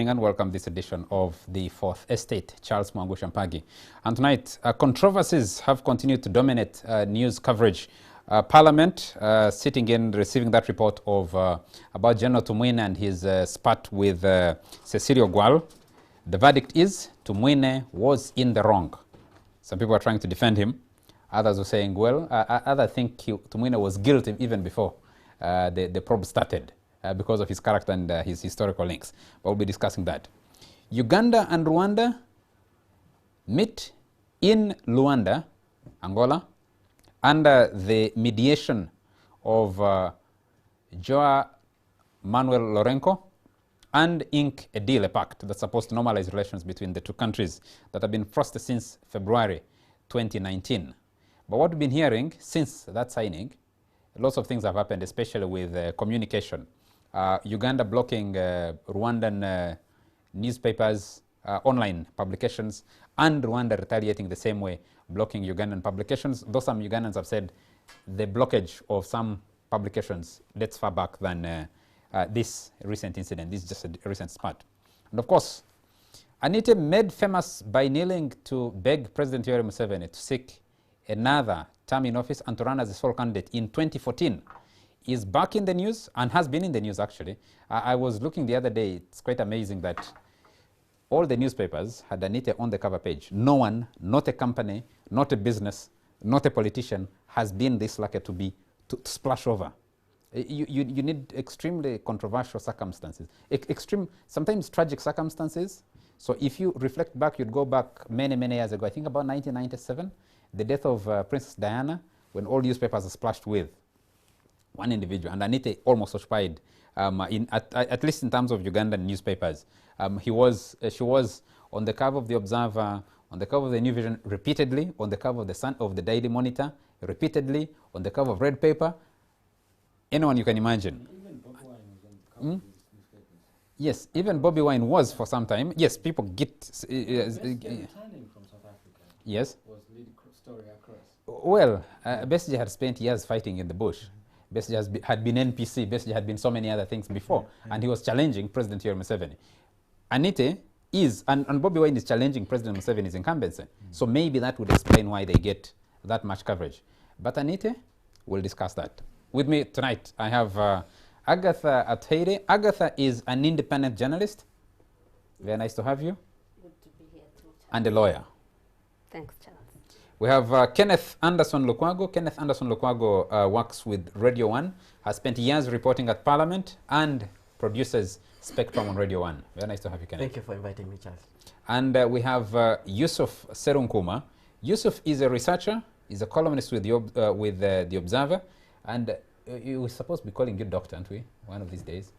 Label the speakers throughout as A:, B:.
A: And welcome this edition of the Fourth Estate. Charles Mwangu Shampagi. And tonight, controversies have continued to dominate news coverage. Parliament sitting in, receiving that report of about General Tumwine and his spat with Cecilio Gual. The verdict is Tumwine was in the wrong. Some people are trying to defend him. Others are saying, well, others think Tumwine was guilty even before the probe started. Because of his character and his historical links. But we'll be discussing that. Uganda and Rwanda meet in Luanda, Angola, under the mediation of Joao Manuel Lourenco, and ink a deal, a pact that's supposed to normalize relations between the two countries that have been frosted since February 2019. But what we've been hearing since that signing, lots of things have happened, especially with communication. Uganda blocking Rwandan newspapers, online publications, and Rwanda retaliating the same way, blocking Ugandan publications, though some Ugandans have said the blockage of some publications dates far back than this recent incident. This is just a recent spat. And of course, Anita, made famous by kneeling to beg President Yoweri Museveni to seek another term in office and to run as a sole candidate in 2014, is back in the news and has been in the news actually. I was looking the other day, it's quite amazing that all the newspapers had Anita on the cover page. No one, not a company, not a business, not a politician has been this lucky to splash over. You need extremely controversial circumstances, sometimes tragic circumstances. So if you reflect back, you'd go back many, many years ago, I think about 1997, the death of Princess Diana, when all newspapers are splashed with one individual, and Anita almost occupied, at least in terms of Ugandan newspapers. She was on the cover of the Observer, on the cover of the New Vision repeatedly, on the cover of the Sun, of the Daily Monitor repeatedly, on the cover of Red Paper. Anyone you can imagine.
B: Even Bobi Wine was on the cover of these newspapers.
A: Yes, even Bobi Wine was for some time. Yes, people get...
B: returning from South Africa.
A: Yes.
B: Was lead story across.
A: Well, Besigye had spent years fighting in the bush. Besigye had been NPC, Besigye had been so many other things before, and he was challenging President Yoweri Museveni. Anita is, and Bobi Wine is challenging President Museveni's incumbency. So maybe that would explain why they get that much coverage. But Anita, we'll discuss that. With me tonight, I have Agatha Athaire. Agatha is an independent journalist. Very nice to have you.
C: Good to be here too, Charles.
A: And a lawyer.
C: Thanks, Charles.
A: We have Kenneth Anderson Lukwago. Kenneth Anderson Lukwago works with Radio 1, has spent years reporting at Parliament and produces Spectrum on Radio 1. Very nice to have you, Kenneth.
D: Thank you for inviting me, Charles.
A: And we have Yusuf Serunkuma. Yusuf is a researcher, is a columnist with the Observer, and we're supposed to be calling you doctor, aren't we, one of these days?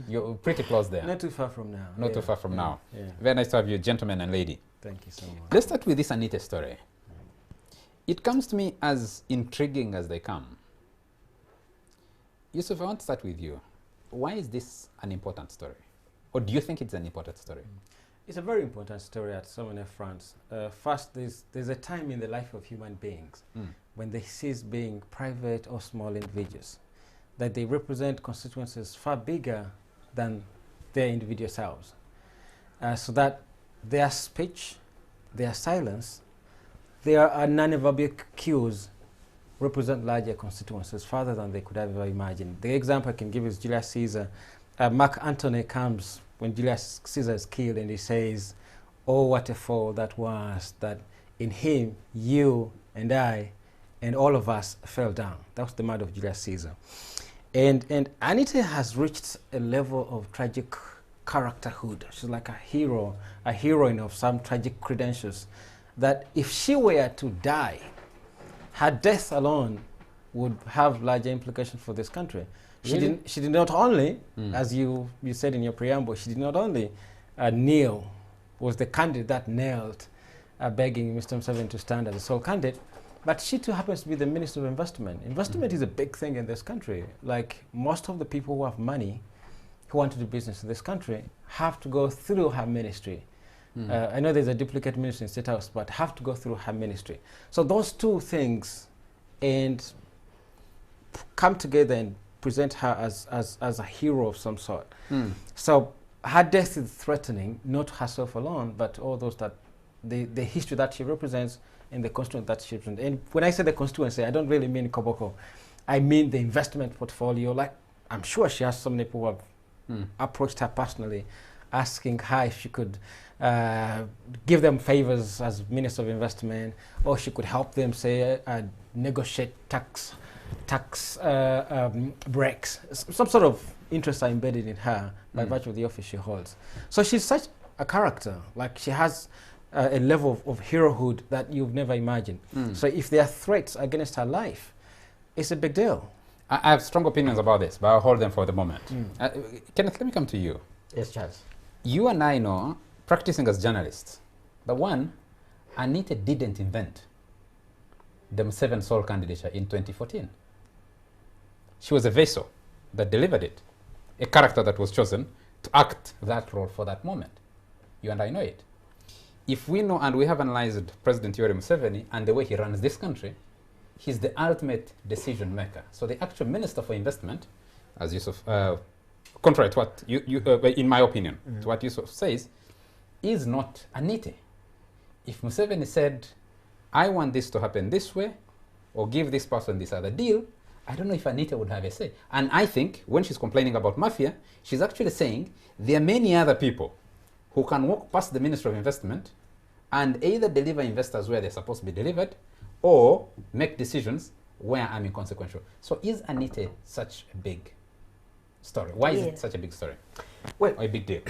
A: You're pretty close there.
D: Not too far from now.
A: Not too far from now.
D: Yeah.
A: Very nice to have you, gentlemen and lady.
D: Thank you so much.
A: Let's start with this Anita story. It comes to me as intriguing as they come. Yusuf, I want to start with you. Why is this an important story? Or do you think it's an important story?
D: It's a very important story at so many fronts. First, there's a time in the life of human beings when they cease being private or small individuals, that they represent constituencies far bigger than their individual selves. So that their speech, their silence, their non-verbal cues represent larger constituencies further than they could ever imagine. The example I can give is Julius Caesar. Mark Antony comes when Julius Caesar is killed and he says, "Oh, what a fall that was, that in him, you and I and all of us fell down." That was the murder of Julius Caesar. And Anita has reached a level of tragic characterhood. She's like a hero, a heroine of some tragic credentials, that if she were to die, her death alone would have larger implications for this country.
A: Really?
D: She did not only, as you said in your preamble, she did not only kneel, was the candidate that knelt, begging Mr. Museveni to stand as a sole candidate, but she too happens to be the Minister of Investment. Investment is a big thing in this country. Like most of the people who have money who want to do business in this country have to go through her ministry. I know there's a duplicate ministry in State House, but have to go through her ministry. So those two things and come together and present her as a hero of some sort. So her death is threatening, not herself alone, but all those that, the history that she represents and the constituency that she represents. And when I say the constituency, I don't really mean Koboko. I mean the investment portfolio. Like, I'm sure she has so many people who have approached her personally, asking her if she could give them favors as Minister of Investment, or she could help them, say, negotiate tax breaks. Some sort of interests are embedded in her by virtue of the office she holds. So she's such a character. Like, she has a level of herohood that you've never imagined. So if there are threats against her life, it's a big deal.
A: I have strong opinions about this, but I'll hold them for the moment. Kenneth, let me come to you.
E: Yes, Charles.
A: You and I know, practicing as journalists, the one, Anita didn't invent the Museveni sole candidature in 2014. She was a vessel that delivered it, a character that was chosen to act that role for that moment. You and I know it. If we know and we have analyzed President Yoweri Museveni and the way he runs this country, he's the ultimate decision maker. So the actual Minister for Investment, as Yusuf, contrary to what in my opinion, to what Yusuf says, is not Anita. If Museveni said, I want this to happen this way, or give this person this other deal, I don't know if Anita would have a say. And I think when she's complaining about mafia, she's actually saying there are many other people who can walk past the Minister of Investment and either deliver investors where they're supposed to be delivered, or make decisions where I'm inconsequential. So is Anita such a big story? Why is it such a big story?
E: Well,
A: or a big deal?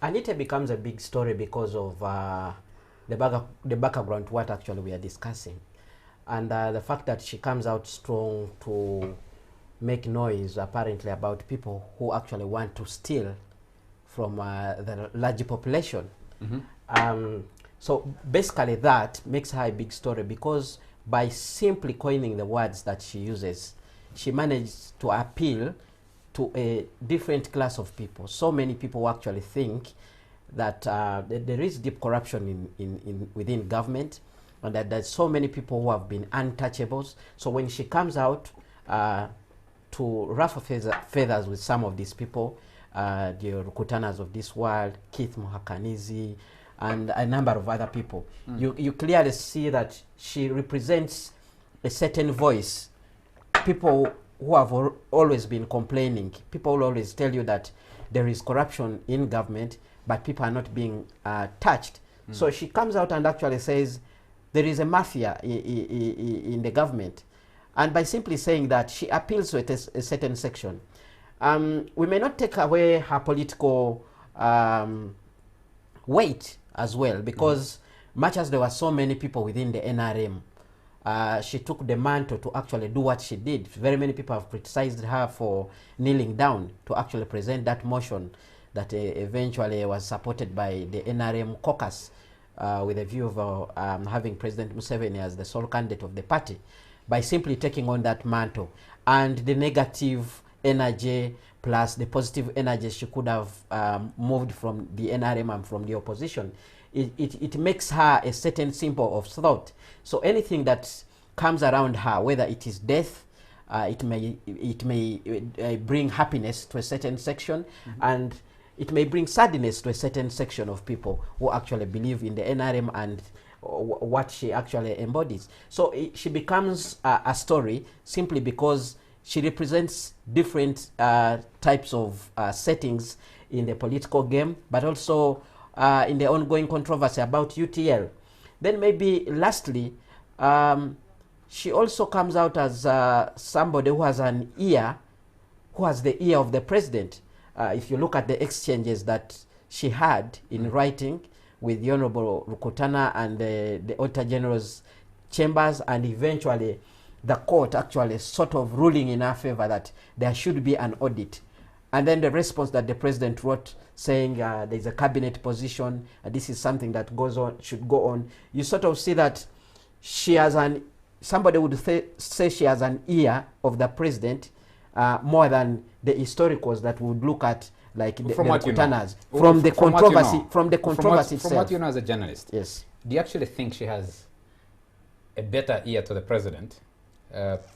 E: Anita becomes a big story because of the background to what actually we are discussing. And the fact that she comes out strong to make noise apparently about people who actually want to steal from the large population. So basically that makes her a big story, because by simply coining the words that she uses, she managed to appeal to a different class of people. So many people actually think that there is deep corruption within government, and that there's so many people who have been untouchables. So when she comes out to ruffle feathers with some of these people, the Rukutanas of this world, Keith Muhakanizi, and a number of other people, you clearly see that she represents a certain voice. People who have always been complaining, people will always tell you that there is corruption in government, but people are not being touched. So she comes out and actually says there is a mafia in the government. And by simply saying that, she appeals to a certain section. We may not take away her political weight as well, because much as there were so many people within the NRM, she took the mantle to actually do what she did. Very many people have criticized her for kneeling down to actually present that motion that eventually was supported by the NRM caucus with a view of having President Museveni as the sole candidate of the party, by simply taking on that mantle. And the negative energy plus the positive energy she could have moved from the NRM and from the opposition, it makes her a certain symbol of thought. So anything that comes around her, whether it is death, it may bring happiness to a certain section, and it may bring sadness to a certain section of people who actually believe in the NRM and what she actually embodies. So she becomes a story simply because she represents different types of settings in the political game, but also in the ongoing controversy about UTL. Then maybe lastly, she also comes out as somebody who has an ear, who has the ear of the president. If you look at the exchanges that she had in writing with the Honorable Rukutana and the Auditor General's chambers, and eventually the court actually sort of ruling in her favor that there should be an audit. And then the response that the president wrote saying there's a cabinet position, this is something that goes on, should go on. You sort of see that she has somebody would say she has an ear of the president more than the historicals that would look at like the
A: From what you know.
E: Rukutanas, from the
A: From what you
E: controversy,
A: know.
E: from the controversy
A: From what
E: itself.
A: you know as a journalist,
E: Yes.
A: do you actually think she has a better ear to the president?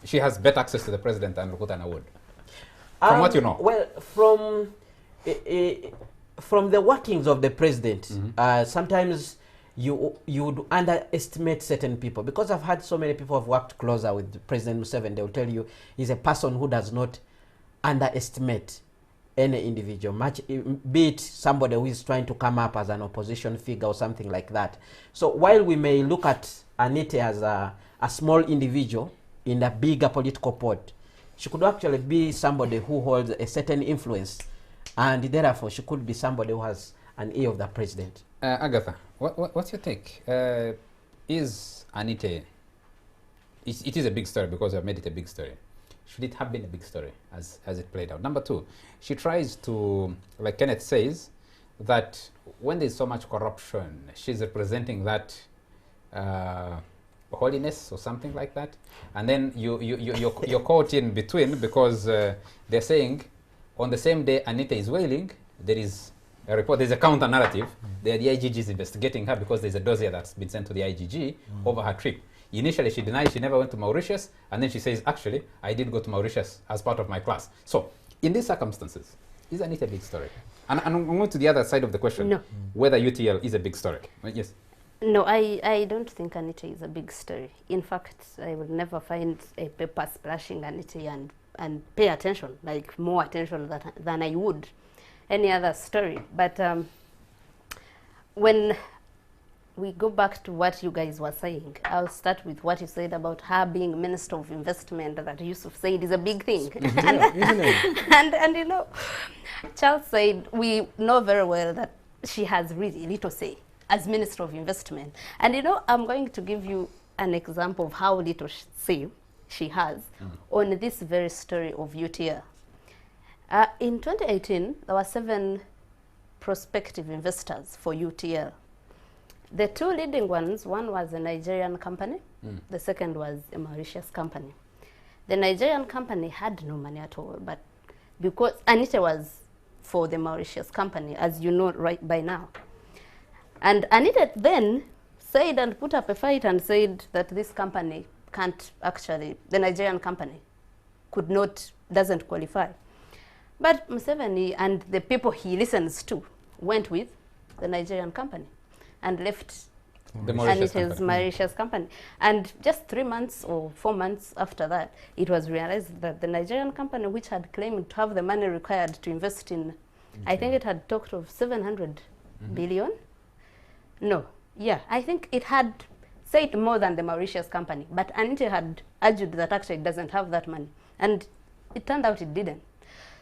A: She has better access to the president than Rukutana would? From what you know?
E: Well, from the workings of the president, sometimes you would underestimate certain people, because I've had so many people who have worked closer with President Museveni. They will tell you he's a person who does not underestimate any individual, much be it somebody who is trying to come up as an opposition figure or something like that. So while we may look at Anita as a small individual in a bigger political pot, she could actually be somebody who holds a certain influence, and therefore she could be somebody who has an ear of the president.
A: Agatha, what's your take? Is Anita, it is a big story because you have made it a big story. Should it have been a big story as it played out? Number two, she tries to, like Kenneth says, that when there's so much corruption, she's representing that holiness or something like that. And then you're caught in between, because they're saying on the same day Anita is wailing, there is a report, there's a counter narrative. The IGG is investigating her because there's a dossier that's been sent to the IGG over her trip. Initially, she denied she never went to Mauritius, and then she says, actually, I did go to Mauritius as part of my class. So, in these circumstances, is Anita a big story? And I'm going to the other side of the question,
C: No.
A: whether UTL is a big story. Yes.
C: No, I don't think Anita is a big story. In fact, I will never find a paper splashing Anita and pay attention, like more attention than I would any other story. But when we go back to what you guys were saying, I'll start with what you said about her being Minister of Investment, that Yusuf said is a big thing. And you know, Charles said, we know very well that she has really little say as Minister of Investment. And you know, I'm going to give you an example of how little say she has on this very story of UTL. In 2018, there were 7 prospective investors for UTL. The 2 leading ones, one was a Nigerian company, the second was a Mauritius company. The Nigerian company had no money at all, but because Anita was for the Mauritius company, as you know right by now. And Anita then said and put up a fight and said that this company can't actually, the Nigerian company doesn't qualify. But Museveni and the people he listens to went with the Nigerian company and left
A: The Mauritius
C: Anita's
A: company.
C: Mauritius company. And just 3 months or 4 months after that, it was realized that the Nigerian company, which had claimed to have the money required to invest in, I think it had talked of 700 billion. No, yeah, I think it had said more than the Mauritius company, but Anita had argued that actually it doesn't have that money. And it turned out it didn't.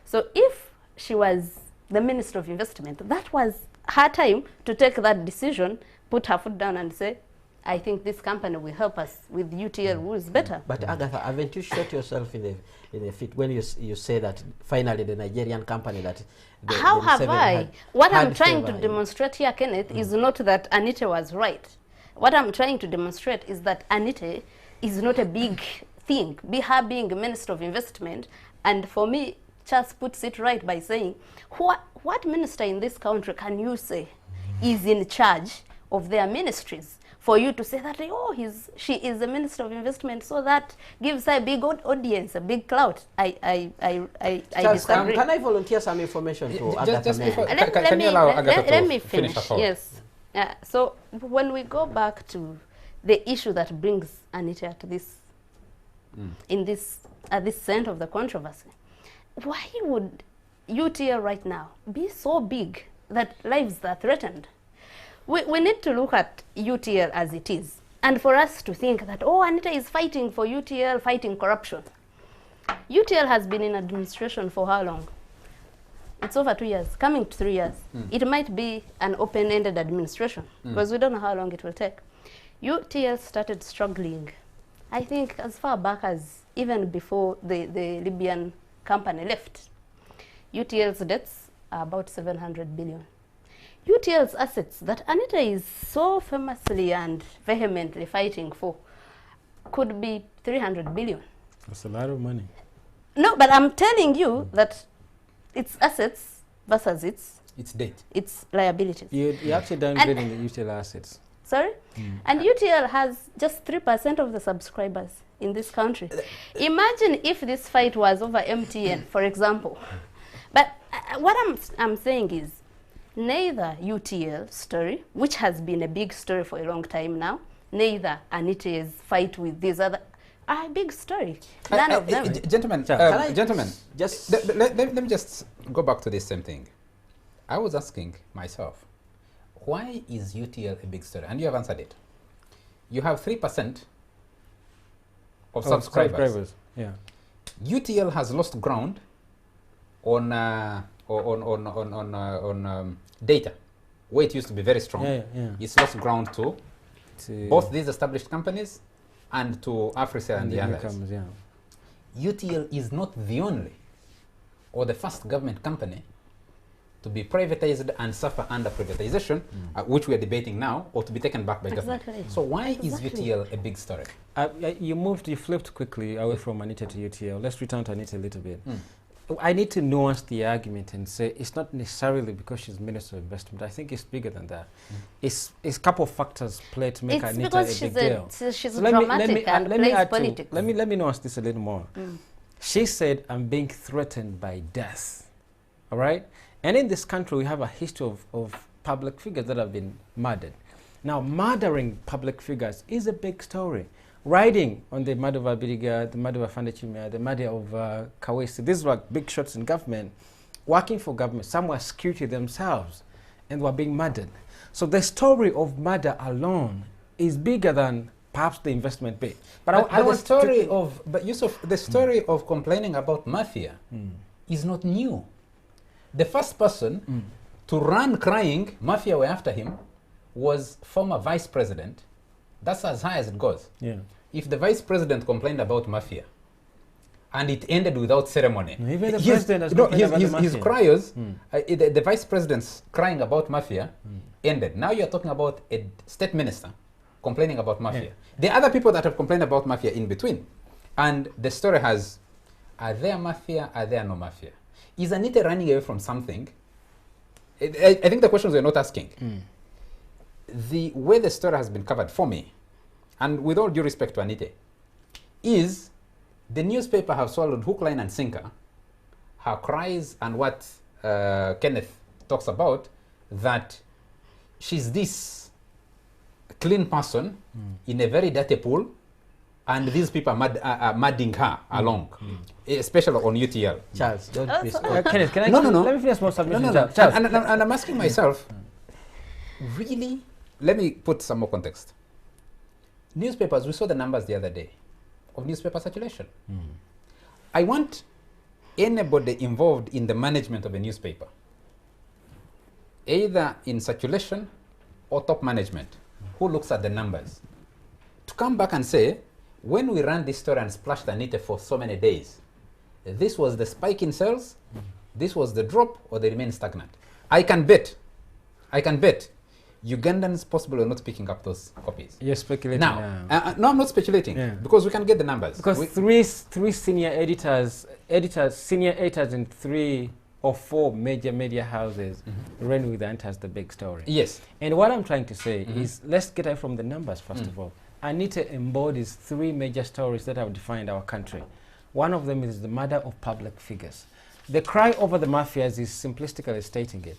C: So if she was the Minister of Investment, that was her time to take that decision, put her foot down and say, I think this company will help us with UTL rules better.
E: But Agatha, haven't you shot yourself in the feet when you say that finally the Nigerian company that
C: How have I? What I'm trying to
E: favor in-
C: demonstrate here, Kenneth, is not that Anita was right. What I'm trying to demonstrate is that Anita is not a big thing. Her being a Minister of Investment, and for me, Charles puts it right by saying, what minister in this country can you say is in charge of their ministries? For you to say that, oh, she is the Minister of Investment, so that gives her a big audience, a big clout. I
E: Charles,
C: disagree.
E: can I volunteer some information to Agatha?
A: Just before,
E: Maybe?
A: can you allow Agatha to
C: let me
A: finish her
C: finish.
A: thought?
C: Yes. So when we go back to the issue that brings Anita to this, at this center of the controversy, why would UTL right now be so big that lives are threatened? We need to look at UTL as it is, and for us to think that, oh, Anita is fighting for UTL, fighting corruption. UTL has been in administration for how long? It's over 2 years, coming to 3 years. It might be an open-ended administration, because we don't know how long it will take. UTL started struggling, I think, as far back as even before the Libyan company left. UTL's debts are about 700 billion. UTL's assets that Anita is so famously and vehemently fighting for could be 300 billion.
D: That's a lot of money.
C: No, but I'm telling you that its assets versus
A: It's debt.
C: its liabilities.
D: You actually downgrading the UTL assets.
C: Sorry? And UTL has just 3% of the subscribers in this country. Imagine if this fight was over MTN, for example. But what I'm saying is, neither UTL story, which has been a big story for a long time now, neither Anita's fight with these other are a big story. None of them.
A: Gentlemen, gentlemen,
E: Just
A: let me just go back to this same thing. I was asking myself, why is UTL a big story? And you have answered it. You have 3% of subscribers.
D: Yeah.
A: UTL has lost ground on data, where it used to be very strong.
D: Yeah.
A: It's lost ground to both these established companies and to Africa and the others.
D: newcomers, yeah.
A: UTL is not the only or the first government company to be privatized and suffer under privatization, which we are debating now, or to be taken back by government.
C: Exactly.
A: So why is
C: Exactly.
A: UTL a big story?
D: You flipped quickly away from Anita to UTL. Let's return to Anita a little bit. I need to nuance the argument and say it's not necessarily because she's Minister of Investment. I think it's bigger than that. It's a couple of factors play to make
C: It's
D: Anita
C: because
D: a
C: she's
D: big deal.
C: she's
D: So let me
C: dramatic and
D: let me
C: plays
D: add to-
C: politics.
D: let me nuance this a little more. She said, "I'm being threatened by death." All right, and in this country we have a history of public figures that have been murdered. Now, murdering public figures is a big story. Riding on the murder of Abiriga, the murder of Afandechimia, the murder of Kawesi, these were big shots in government, working for government. Some were security themselves and were being murdered. So the story of murder alone is bigger than perhaps the investment bit. But I
A: the
D: want
A: story
D: to,
A: of, but Yusuf, the story of complaining about mafia is not new. The first person to run crying, mafia were after him, was former vice president. That's as high as it goes.
D: yeah.
A: If the vice president complained about mafia and it ended without ceremony,
D: No, even the
A: his-
D: president has
A: no,
D: complained about the
A: his
D: mafia.
A: cries, the vice president's crying about mafia ended. Now you're talking about a state minister complaining about mafia.
D: Yeah.
A: There are other people that have complained about mafia in between. And the story has, are there mafia, are there no mafia? Is Anita running away from something? I think the questions we're not asking. The way the story has been covered for me, and with all due respect to Anita, is the newspaper have swallowed hook, line, and sinker her cries and what Kenneth talks about, that she's this clean person in a very dirty pool, and these people are mudding her along, especially on UTL.
E: Charles, don't
C: Oh,
E: please.
C: so-
D: Kenneth, can I
A: No, no, no.
D: let me finish more
A: No,
D: submission.
A: no, no.
D: Charles.
A: And I'm asking myself, really? Let me put some more context. Newspapers, we saw the numbers the other day of newspaper circulation. I want anybody involved in the management of a newspaper, either in circulation or top management, who looks at the numbers, to come back and say, when we ran this story and splashed Anita for so many days, this was the spike in sales, this was the drop, or they remain stagnant. I can bet Ugandans possibly are not picking up those copies.
D: You're speculating
A: Now,
D: now.
A: no, I'm not speculating,
D: Yeah.
A: because we can get the numbers.
D: Because
A: We-
D: three senior senior editors in 3 or 4 major media houses ran with Anita as the big story.
A: yes,
D: And what I'm trying to say is, let's get away from the numbers first of all. Anita embodies 3 major stories that have defined our country. One of them is the murder of public figures. The cry over the mafias is simplistically stating it.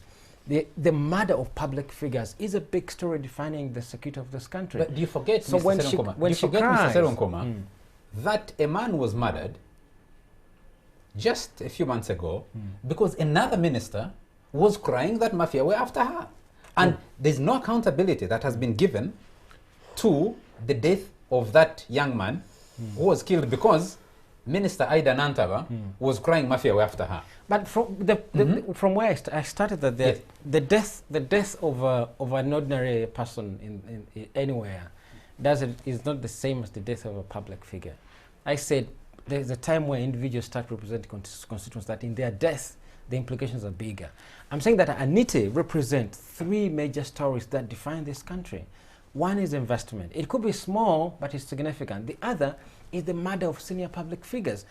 D: The murder of public figures is a big story defining the security of this country.
A: but do you forget,
D: So
A: Mr.
D: when she-
A: Seronkoma,
D: when
A: do you
D: she
A: forget,
D: cries-
A: Mr. Seronkoma, that a man was murdered just a few months ago because another minister was crying that mafia were after her. And there's no accountability that has been given to the death of that young man who was killed because Minister Aida Nantaba was crying mafia were after her.
D: But from from where I started, that
A: Yes.
D: the death of an ordinary person in anywhere is not the same as the death of a public figure. I said there's a time where individuals start representing constituents that in their death the implications are bigger. I'm saying that Anita represents 3 major stories that define this country. One is investment. It could be small, but it's significant. The other is the murder of senior public figures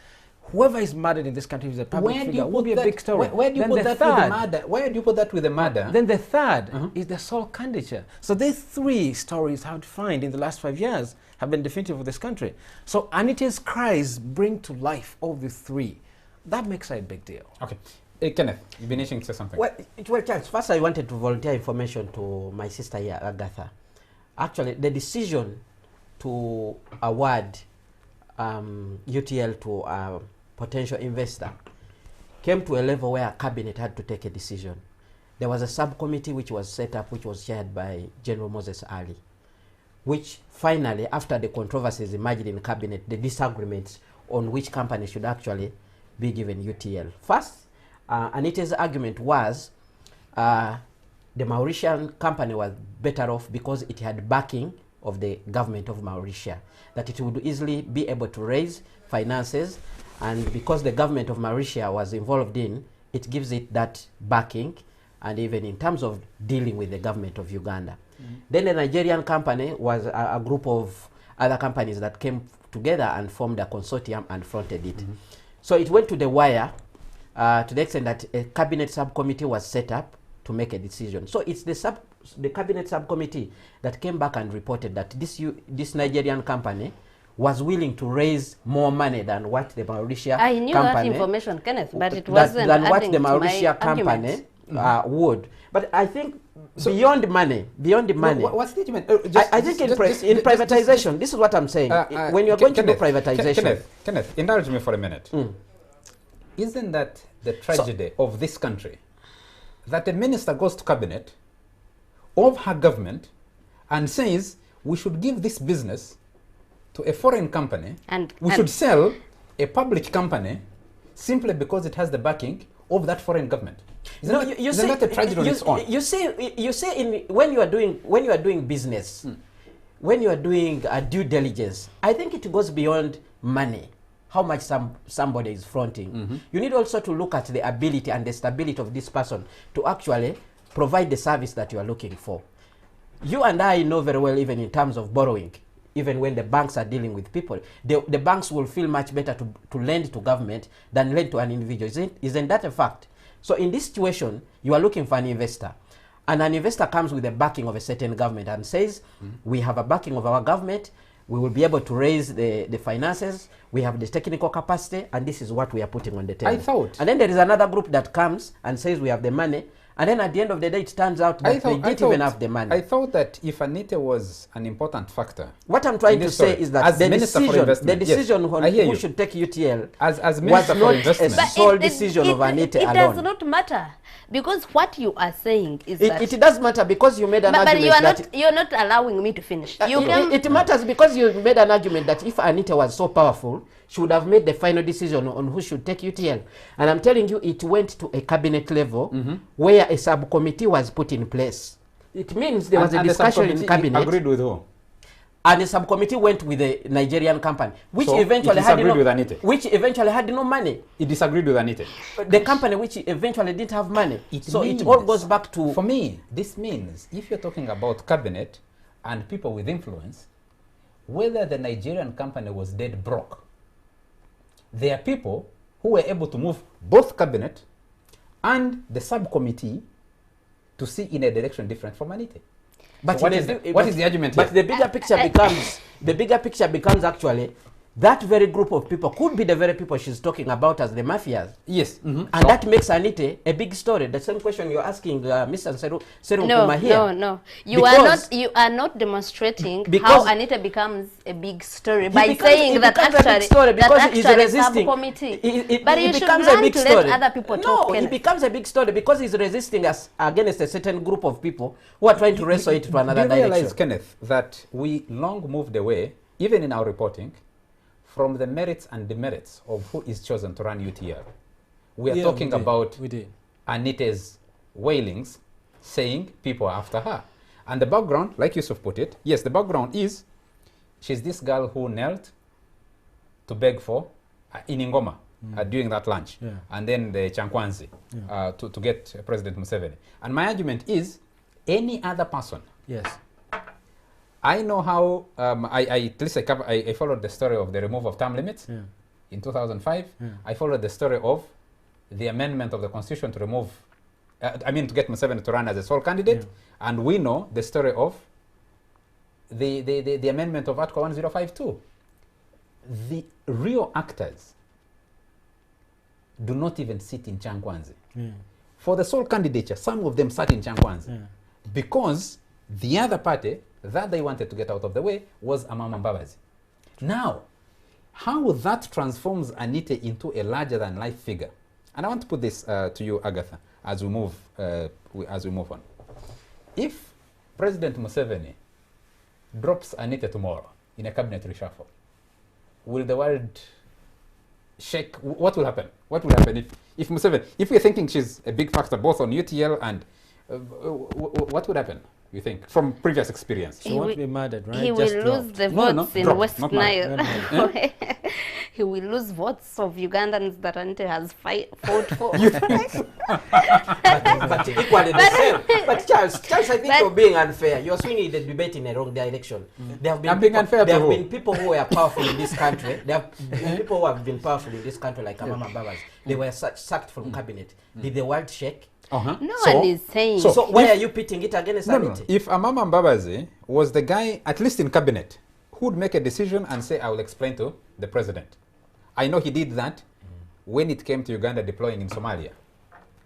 D: whoever is murdered in this country is a public
A: Where do
D: figure
A: you
D: will
A: put
D: be a
A: that?
D: big story.
A: Where do you
D: Then
A: put
D: the
A: that with the
D: third-
A: murder? Where do you put that with the murder?
D: Then the third is the sole candidature. So these three stories I would find in the last 5 years have been definitive of this country. So Anita's cries bring to life all the three. That makes it a big deal.
A: Okay. Kenneth, you've been itching to say something.
E: Well, Charles, first I wanted to volunteer information to my sister here, Agatha. Actually, the decision to award UTL to a potential investor came to a level where cabinet had to take a decision. There was a subcommittee which was set up, which was chaired by General Moses Ali, which finally, after the controversies emerged in cabinet, the disagreements on which company should actually be given UTL. First, Anita's argument was the Mauritian company was better off because it had backing of the government of Mauritius, that it would easily be able to raise finances, and because the government of Mauritius was involved in, it gives it that backing, and even in terms of dealing with the government of Uganda. Then the Nigerian company was a group of other companies that came together and formed a consortium and fronted it. So it went to the wire to the extent that a cabinet subcommittee was set up to make a decision. So it's the cabinet subcommittee that came back and reported that this Nigerian company was willing to raise more money than what the Mauritius company...
C: I knew that information, Kenneth, but it wasn't
E: than what
C: adding
E: the
C: to my
E: Mauritius company would. But I think beyond the money,
A: What's the argument?
E: I think in privatization, this is what I'm saying. When you're going to do privatization...
A: Kenneth, indulge me for a minute. Isn't that the tragedy of this country? That a minister goes to cabinet of her government and says, we should give this business to a foreign company, and we should sell a public company simply because it has the backing of that foreign government. Isn't that a tragedy on its own?
E: You see, when you are doing business, when you are doing due diligence, I think it goes beyond money. How much somebody is fronting. You need also to look at the ability and the stability of this person to actually provide the service that you are looking for. You and I know very well, even in terms of borrowing, even when the banks are dealing with people, the banks will feel much better to lend to government than lend to an individual. Isn't that a fact? So in this situation, you are looking for an investor. And an investor comes with the backing of a certain government and says, we have a backing of our government, we will be able to raise the finances, we have the technical capacity, and this is what we are putting on the table. And then there is another group that comes and says we have the money, and then at the end of the day it turns out that they didn't even have the money.
A: I thought that if Anita was an important factor...
E: What I'm trying to say is that the decision on who should take UTL
A: as Minister for Investment.
E: Was not a sole decision of Anita alone.
C: It does not matter. Because what you are saying is that...
E: It does matter because you made an argument
C: but you're not allowing me to finish.
E: It matters because you made an argument that if Anita was so powerful, she would have made the final decision on who should take UTL. And I'm telling you, it went to a cabinet level where a subcommittee was put in place. It means there was a discussion in cabinet.
A: Agreed with who?
E: And the subcommittee went with the Nigerian company, which eventually had no money.
A: It disagreed with Anita.
E: The company which eventually didn't have money. It all goes back to...
A: For me, this means if you're talking about cabinet and people with influence, whether the Nigerian company was dead broke, there are people who were able to move both cabinet and the subcommittee to see in a direction different from Anita. But so what is the argument here?
E: But the bigger picture becomes actually that very group of people could be the very people she's talking about as the mafias.
A: Yes.
E: And that makes Anita a big story. The same question you're asking Mr. Seru here.
C: No. You are not demonstrating how Anita becomes a big story by saying that actually subcommittee. But you should learn to let other people talk.
E: No, it becomes a big story because he's resisting us against a certain group of people who are trying to wrestle it to another direction.
A: You realize, Kenneth, that we long moved away, even in our reporting, from the merits and demerits of who is chosen to run UTL. We are talking about Anita's wailings, saying people are after her. And the background, like Yusuf put it, yes, the background is she's this girl who knelt to beg for in Ngoma during that lunch, and then the Chankwanzi to get President Museveni. And my argument is any other person.
D: Yes.
A: I know how, I followed the story of the removal of term limits. in 2005. I followed the story of the amendment of the constitution to remove, to get Museveni to run as a sole candidate. And we know the story of the amendment of Article 1052. The real actors do not even sit in Changwanzi. For the sole candidature, some of them sat in Changwanzi because the other party that they wanted to get out of the way was Amama Mbabazi. Now, how that transforms Anita into a larger than life figure, and I want to put this to you, Agatha, as we move on. If President Museveni drops Anita tomorrow in a cabinet reshuffle, will the world shake? What will happen? What will happen if Museveni, if we're thinking she's a big factor both on UTL and what would happen, you think, from previous experience?
D: She won't be murdered, right?
C: He will lose the votes in West Nile. He will lose votes of Ugandans that Anita has fought for.
E: but equally the same. But Charles, I think you're being unfair. You're swinging the debate in the wrong direction. There have been been people who were powerful in this country. There have been people who have been powerful in this country, like Amama Mbabazi. They were sacked from cabinet. Did the world shake?
C: No one is saying.
E: So why are you pitting it against Anita?
A: If Amama Mbabazi was the guy, at least in cabinet, who would make a decision and say, I will explain to the president. I know he did that when it came to Uganda deploying in Somalia.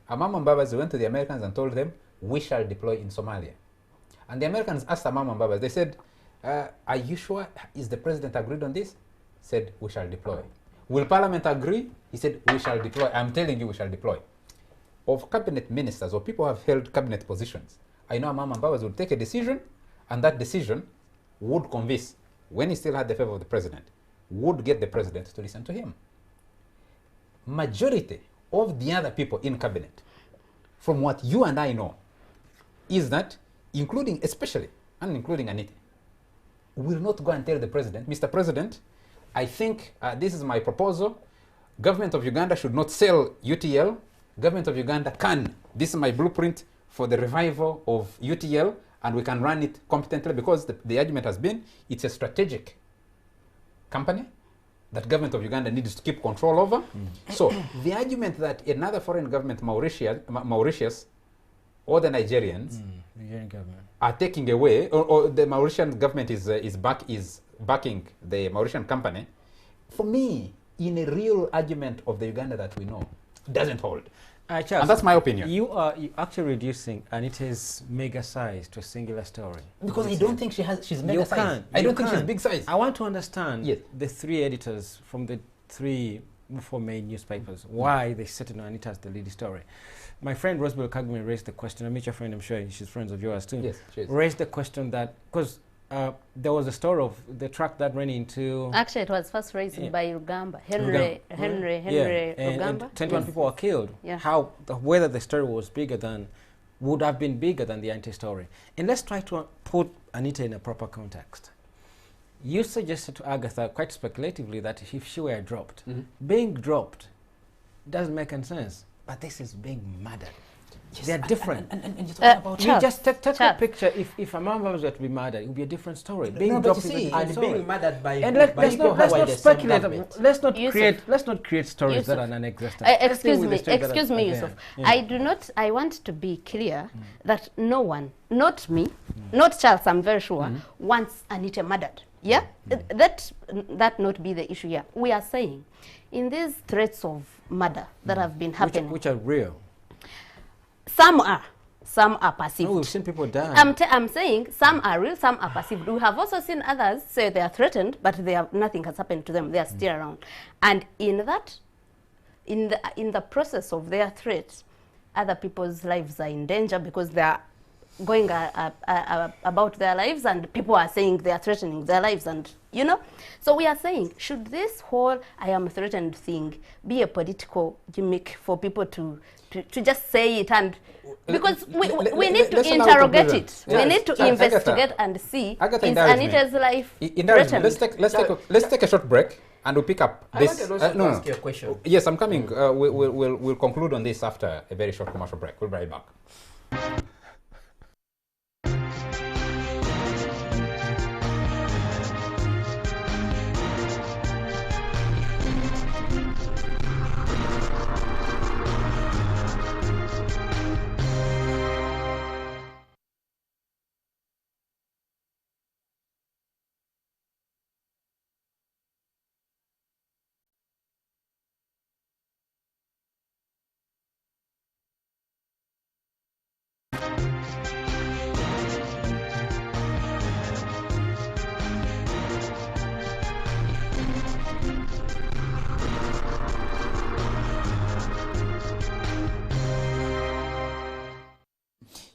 A: Amama Mbabazi went to the Americans and told them, we shall deploy in Somalia. And the Americans asked Amama Mbabazi, they said, are you sure? Is the president agreed on this? Said, we shall deploy. Will Parliament agree? He said, we shall deploy. I'm telling you, we shall deploy. Of cabinet ministers or people who have held cabinet positions, I know Amama Mbabazi would take a decision, and that decision would convince, when he still had the favor of the president, would get the president to listen to him. Majority of the other people in cabinet, from what you and I know, is that, especially Anita, will not go and tell the president, Mr. President, I think this is my proposal. Government of Uganda should not sell UTL. Government of Uganda can. This is my blueprint for the revival of UTL, and we can run it competently because the argument has been it's a strategic company that government of Uganda needs to keep control over. So the argument that another foreign government, Mauritius or the Nigerians are taking away, or the Mauritian government is backing the Mauritian company, for me, in a real argument of the Uganda that we know, doesn't hold.
D: Charles,
A: and that's my opinion.
D: You are actually reducing Anita's mega size to a singular story.
A: Because I don't think she's mega size. I don't think she's big size.
D: I want to understand the three editors from the three four main newspapers, why they set Anita as the lead story. My friend Rosebel Kagme raised the question, I meet your friend, I'm sure she's friends of yours too.
A: Yes, she is.
D: Raised the question that, because there was a story of the truck that ran into...
C: Actually, it was first raised by Uganda. Henry Uganda.
D: And 21 people were killed. Whether the story was would have been bigger than the anti-story. And let's try to put Anita in a proper context. You suggested to Agatha quite speculatively that if she were dropped, being dropped doesn't make any sense. But this is being murdered. Yes, they're different. And you talk about you just take a picture. If a man was to be murdered, it would be a different story. Being dropped is
E: being murdered by
D: let's not speculate. Let's not create stories that are non-existent.
C: Excuse me, Yusuf. Yeah. I want to be clear that no one, not me, not Charles, I'm very sure, wants Anita murdered. Yeah, that not be the issue here. We are saying, in these threats of murder that have been happening,
D: which are real.
C: Some are perceived.
D: No, we've seen people die.
C: I'm saying some are real, some are perceived. We have also seen others say they are threatened, but nothing has happened to them. They are still around. And in the process of their threat, other people's lives are in danger because they are going about their lives, and people are saying they are threatening their lives, and so we are saying, should this whole I am threatened thing be a political gimmick for people to just say it, and because we need to interrogate it. We need to investigate and see is Anita's life threatened.
A: Let's take a short break and we'll pick up this.
E: I wanted to ask you a question.
A: Yes, I'm coming. We'll conclude on this after a very short commercial break. We'll be right back.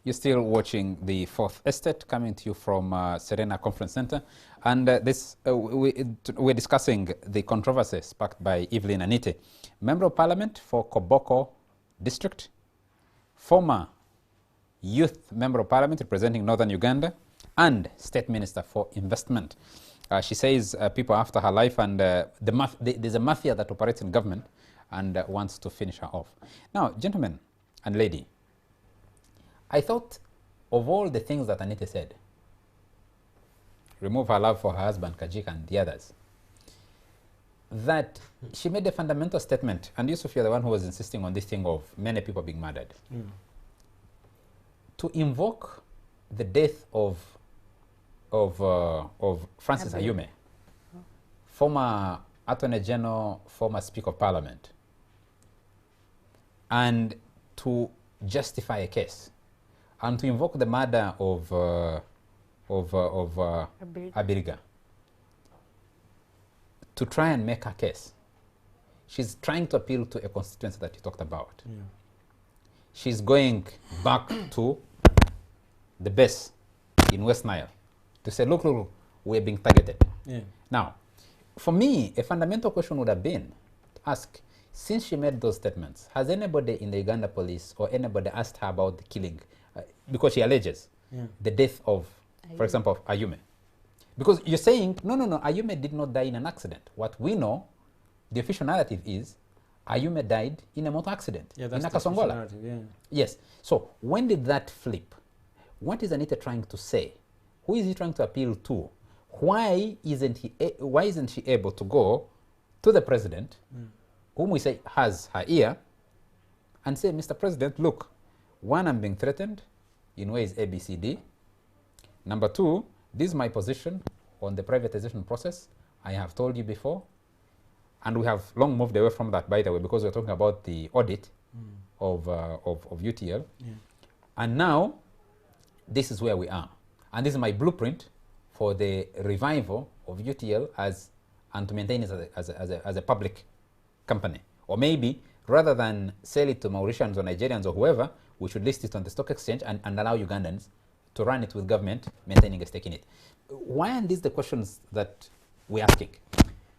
A: You're still watching the Fourth Estate coming to you from Serena Conference Center. And we're discussing the controversy sparked by Evelyn Anita, Member of Parliament for Koboko District, former Youth Member of Parliament representing Northern Uganda, and State Minister for Investment. She says people are after her life, and there's a mafia that operates in government and wants to finish her off. Now, gentlemen and lady, I thought of all the things that Anita said, remove her love for her husband, Kajik, and the others, that she made a fundamental statement, and Yusuf, you're the one who was insisting on this thing of many people being murdered. To invoke the death of Francis Ayume, former Attorney General, former Speaker of Parliament, and to justify a case, and to invoke the murder of Abiriga to try and make her case. She's trying to appeal to a constituency that you talked about. She's going back to the base in West Nile to say, look, we're being targeted. Now, for me, a fundamental question would have been to ask, since she made those statements, has anybody in the Uganda police or anybody asked her about the killing? Because she alleges the death of, for example, of Ayume. Because you're saying, no, Ayume did not die in an accident. What we know, the official narrative is, Ayume died in a motor accident in Nakasongola. Yes. So when did that flip? What is Anita trying to say? Who is he trying to appeal to? Why isn't she able to go to the president, whom we say has her ear, and say, Mr. President, look, one, I'm being threatened in ways A, B, C, D. Number two, this is my position on the privatization process. I have told you before. And we have long moved away from that, by the way, because we're talking about the audit of UTL. And now, this is where we are. And this is my blueprint for the revival of UTL and to maintain it as a public company. Or maybe, rather than sell it to Mauritians or Nigerians or whoever, we should list it on the stock exchange and allow Ugandans to run it with government, maintaining a stake in it. Why aren't these the questions that we're asking?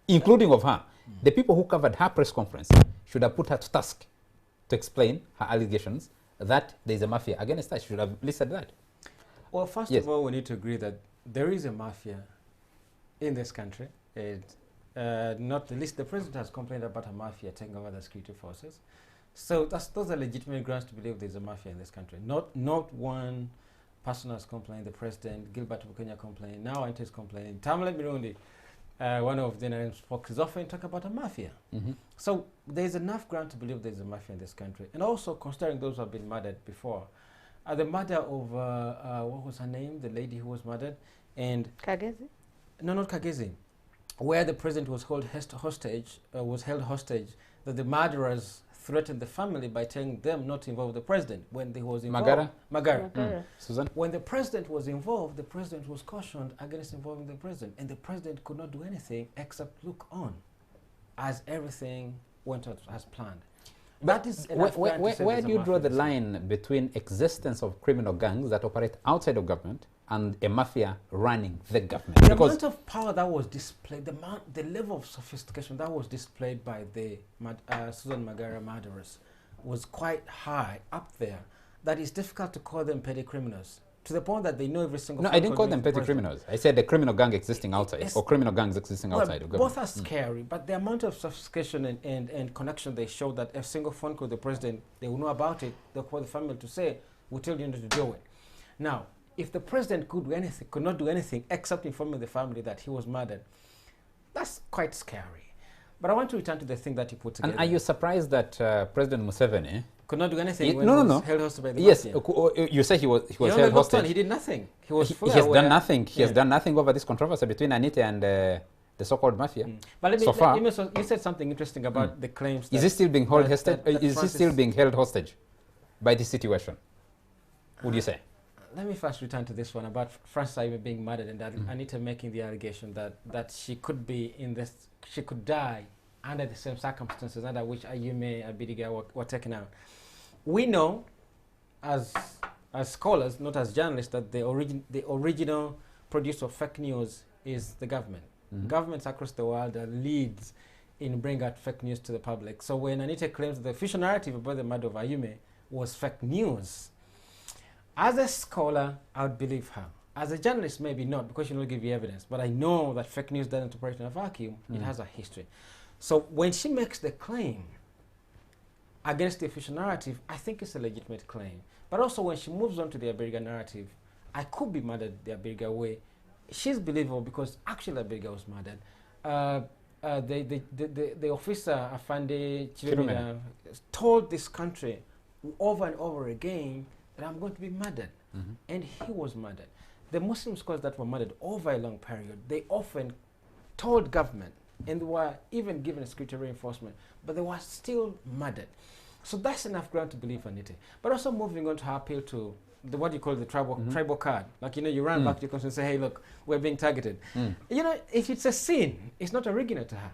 A: Including of her. The people who covered her press conference should have put her to task to explain her allegations that there is a mafia against her. She should have listed that.
D: Well, first of all, we need to agree that there is a mafia in this country. Not the least, the president has complained about a mafia taking over the security forces. So those are legitimate grounds to believe there's a mafia in this country. Not one person has complained. The president, Gilbert Bukenya, complained. Now Anita is complaining. Tamale Mirundi, one of the NRM spokespeople, talk about a mafia. So there's enough ground to believe there's a mafia in this country. And also considering those who have been murdered before. The murder of, what was her name? The lady who was murdered. And
C: Kagezi?
D: No, not Kagezi. Where the president was held hostage, that the murderers threatened the family by telling them not to involve the president when he was involved. Magara.
A: Susan?
D: When the president was involved, the president was cautioned against involving the president, and the president could not do anything except look on as everything went out as planned.
A: But that is where do you draw the line between existence of criminal gangs that operate outside of government and a mafia running the government?
D: The amount of power that was displayed, the level of sophistication that was displayed by the Susan Magara murderers was quite high, up there, that it's difficult to call them petty criminals. To the point that they know every single...
A: No, I didn't call them petty criminals. I said a criminal gang existing outside, or criminal gangs existing outside of government.
D: Both are scary, but the amount of sophistication and connection they show, that a single phone call the president, they will know about it, they'll call the family to say, we'll tell you not to do it. Now, if the president could not do anything except informing the family that he was murdered, that's quite scary. But I want to return to the thing that you put together.
A: And are you surprised that President Museveni
D: could not do anything when he was held hostage by the mafia?
A: You say he was held hostage.
D: He did nothing. He was
A: He has done nothing. He has done nothing over this controversy between Anita and the so-called mafia.
D: But you said something interesting about the claims.
A: Is he still being held hostage? Is he still being held hostage by this situation? Would you say?
D: let me first return to this one about Francis Ayume being murdered and that Anita making the allegation that she could be she could die under the same circumstances under which Ayume and Bidiga were taken out. We know, as scholars, not as journalists, that the original producer of fake news is the government. Governments across the world are leads in bringing out fake news to the public. So when Anita claims the official narrative about the murder of Ayume was fake news, as a scholar, I would believe her. As a journalist, maybe not, because she will give you evidence. But I know that fake news doesn't operate in a vacuum. It has a history. So when she makes the claim against the official narrative, I think it's a legitimate claim. But also when she moves on to the Abiriga narrative, I could be murdered the Abiriga way. She's believable because actually Abiriga was murdered. The officer, Afande Chirumina, told this country over and over again that I'm going to be murdered. And he was murdered. The Muslim scholars that were murdered over a long period, they often told government, and they were even given a security reinforcement, but they were still murdered. So that's enough ground to believe Anita. But also moving on to her appeal to what you call the tribal card. Like, you run back to your country and say, hey, look, we're being targeted. If it's a sin, it's not original to her.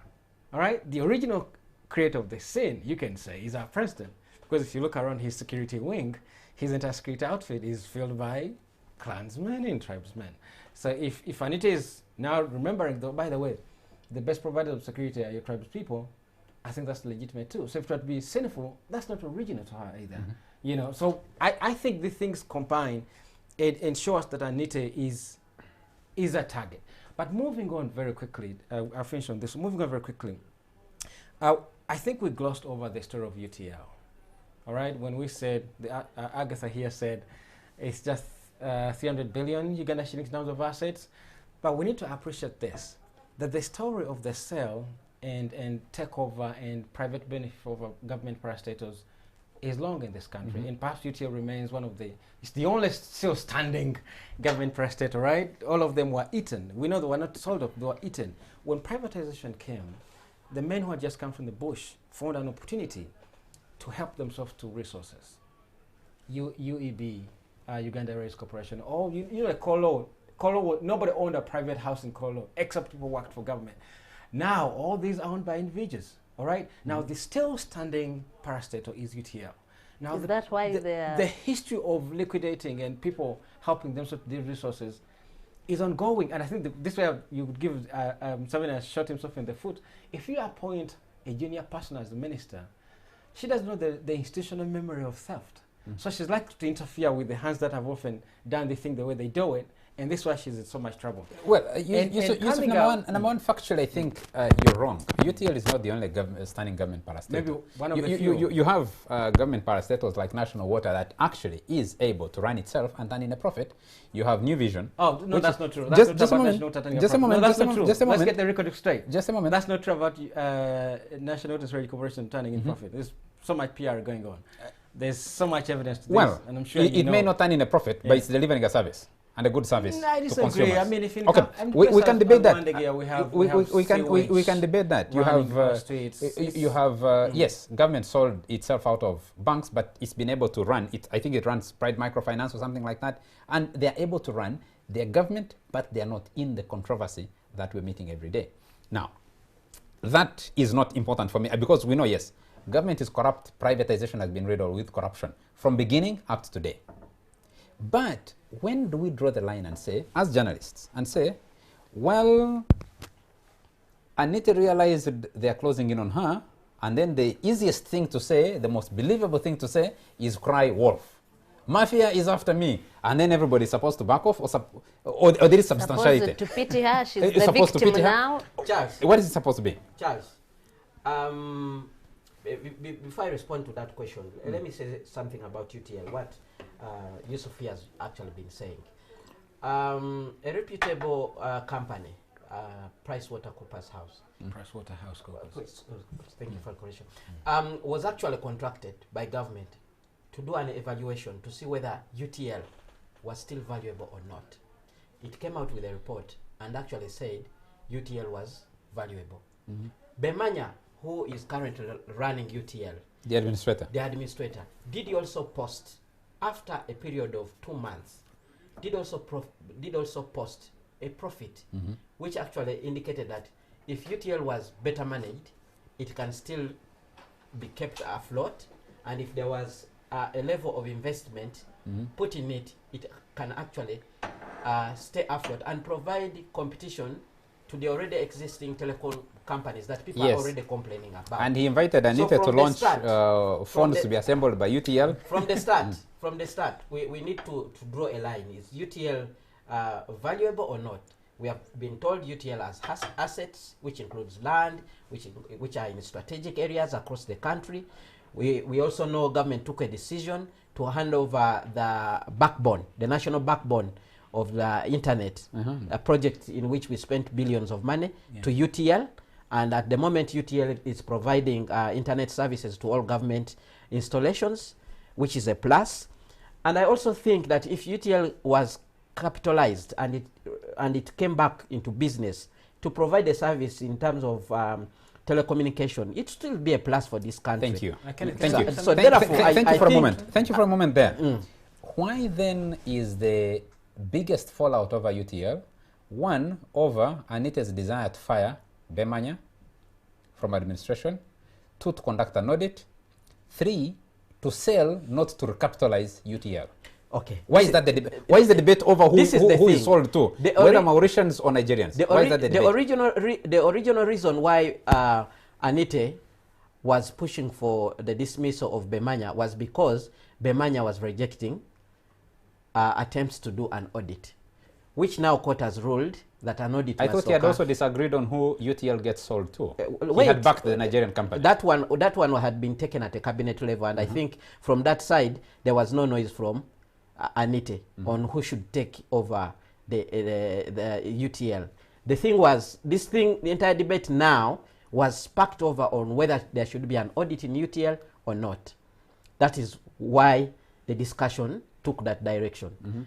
D: All right? The original creator of the sin, you can say, is our president. Because if you look around his security wing, his entire security outfit is filled by clansmen and tribesmen. So if Anita is now remembering, though, by the way, the best providers of security are your tribes people, I think that's legitimate too. So if it were to be sinful, that's not original to her either. So I think these things combine, it ensures that Anita is a target. But moving on very quickly, I'll finish on this. Moving on very quickly, I think we glossed over the story of UTL. All right, when we said, Agatha here said, it's just 300 billion Uganda shillings in terms of assets. But we need to appreciate this, that the story of the sale and takeover and private benefit over government parastatals is long in this country. And perhaps UTL remains it's the only still standing government parastatal, right? All of them were eaten. We know they were not sold off, they were eaten. When privatization came, the men who had just come from the bush found an opportunity to help themselves to resources. UEB, Uganda Railways Corporation, or Kolo, nobody owned a private house in Kolo except people worked for government. Now all these are owned by individuals. All right. Now the still standing parastatal is UTL. Now
C: is that why
D: the history of liquidating and people helping themselves to these resources is ongoing? And I think this way you would give someone has shot himself in the foot. If you appoint a junior person as the minister, she doesn't know the institutional memory of theft. So she's likely to interfere with the hands that have often done the thing the way they do it. And this is why she's in so much trouble.
A: Well, number one, factually, I think you're wrong. UTL is not the only standing government parastatal.
D: Maybe one of the few.
A: You have government parastatals like National Water that actually is able to run itself and turn in a profit. You have New Vision.
D: Oh, no, that's not true.
A: Just a moment. Just a moment.
D: No, that's not true.
A: Just a moment.
D: Let's get the record straight.
A: Just a moment.
D: That's not true about National Water Security Corporation turning in profit. There's so much PR going on. There's so much evidence to this.
A: And I'm sure it may not turn in a profit, but it's delivering a service. And a good service.
D: I disagree. I mean, if in
A: we can debate that.
D: We
A: can debate that. You have yes, government sold itself out of banks, but it's been able to run it. I think it runs Pride Microfinance or something like that, and they're able to run their government, but they're not in the controversy that we're meeting every day. Now, that is not important for me because we know yes, government is corrupt. Privatization has been riddled with corruption from beginning up to today. But when do we draw the line and say, as journalists, and say, well, Anita realized they're closing in on her, and then the easiest thing to say, the most believable thing to say, is cry wolf. Mafia is after me, and then everybody's supposed to back off, or there is substantiality.
C: Supposed to pity her, she's the victim now.
E: Charles,
A: what is it supposed to be?
E: Charles, before I respond to that question, let me say something about UTL. What Yusufi has actually been saying. A reputable company, PricewaterhouseCoopers House.
D: PricewaterhouseCoopers.
E: Thank you for the correction. Was actually contracted by government to do an evaluation to see whether UTL was still valuable or not. It came out with a report and actually said UTL was valuable. Bemanya, who is currently running UTL,
A: the administrator,
E: did also post after a period of 2 months did also post a profit, which actually indicated that if UTL was better managed, it can still be kept afloat, and if there was a level of investment put in it, it can actually stay afloat and provide competition to the already existing telecom companies that people are already complaining about.
A: And he invited Anita to launch phones to be assembled by UTL.
E: From the start, we need to draw a line. Is UTL valuable or not? We have been told UTL has assets, which includes land, which are in strategic areas across the country. We also know government took a decision to hand over the backbone, the national backbone of the internet, a project in which we spent billions of money to UTL. And at the moment, UTL is providing internet services to all government installations, which is a plus. And I also think that if UTL was capitalized and it came back into business to provide a service in terms of telecommunication, it still be a plus for this country.
A: Thank you.
E: Thank you.
A: So
E: therefore,
A: thank you for a moment. Thank you for a
E: Mm.
A: moment there. Why then is the biggest fallout over UTL? One, over Anita's desire to fire Bemanya from administration. Two, to conduct an audit. Three, to sell, not to recapitalize UTL.
E: Okay.
A: Why is that the debate? Why is the debate over who is sold to? Whether Mauritians or Nigerians? Why is that the debate?
E: The original reason why Anita was pushing for the dismissal of Bemanya was because Bemanya was rejecting attempts to do an audit, which now court has ruled that an audit
A: I
E: must
A: thought he had
E: occur.
A: also disagreed on who UTL gets sold to.
E: Wait,
A: he had backed the Nigerian company.
E: That one had been taken at a cabinet level, and I think from that side there was no noise from Anita on who should take over the UTL. The thing was, the entire debate now was sparked over on whether there should be an audit in UTL or not. That is why the discussion took that direction.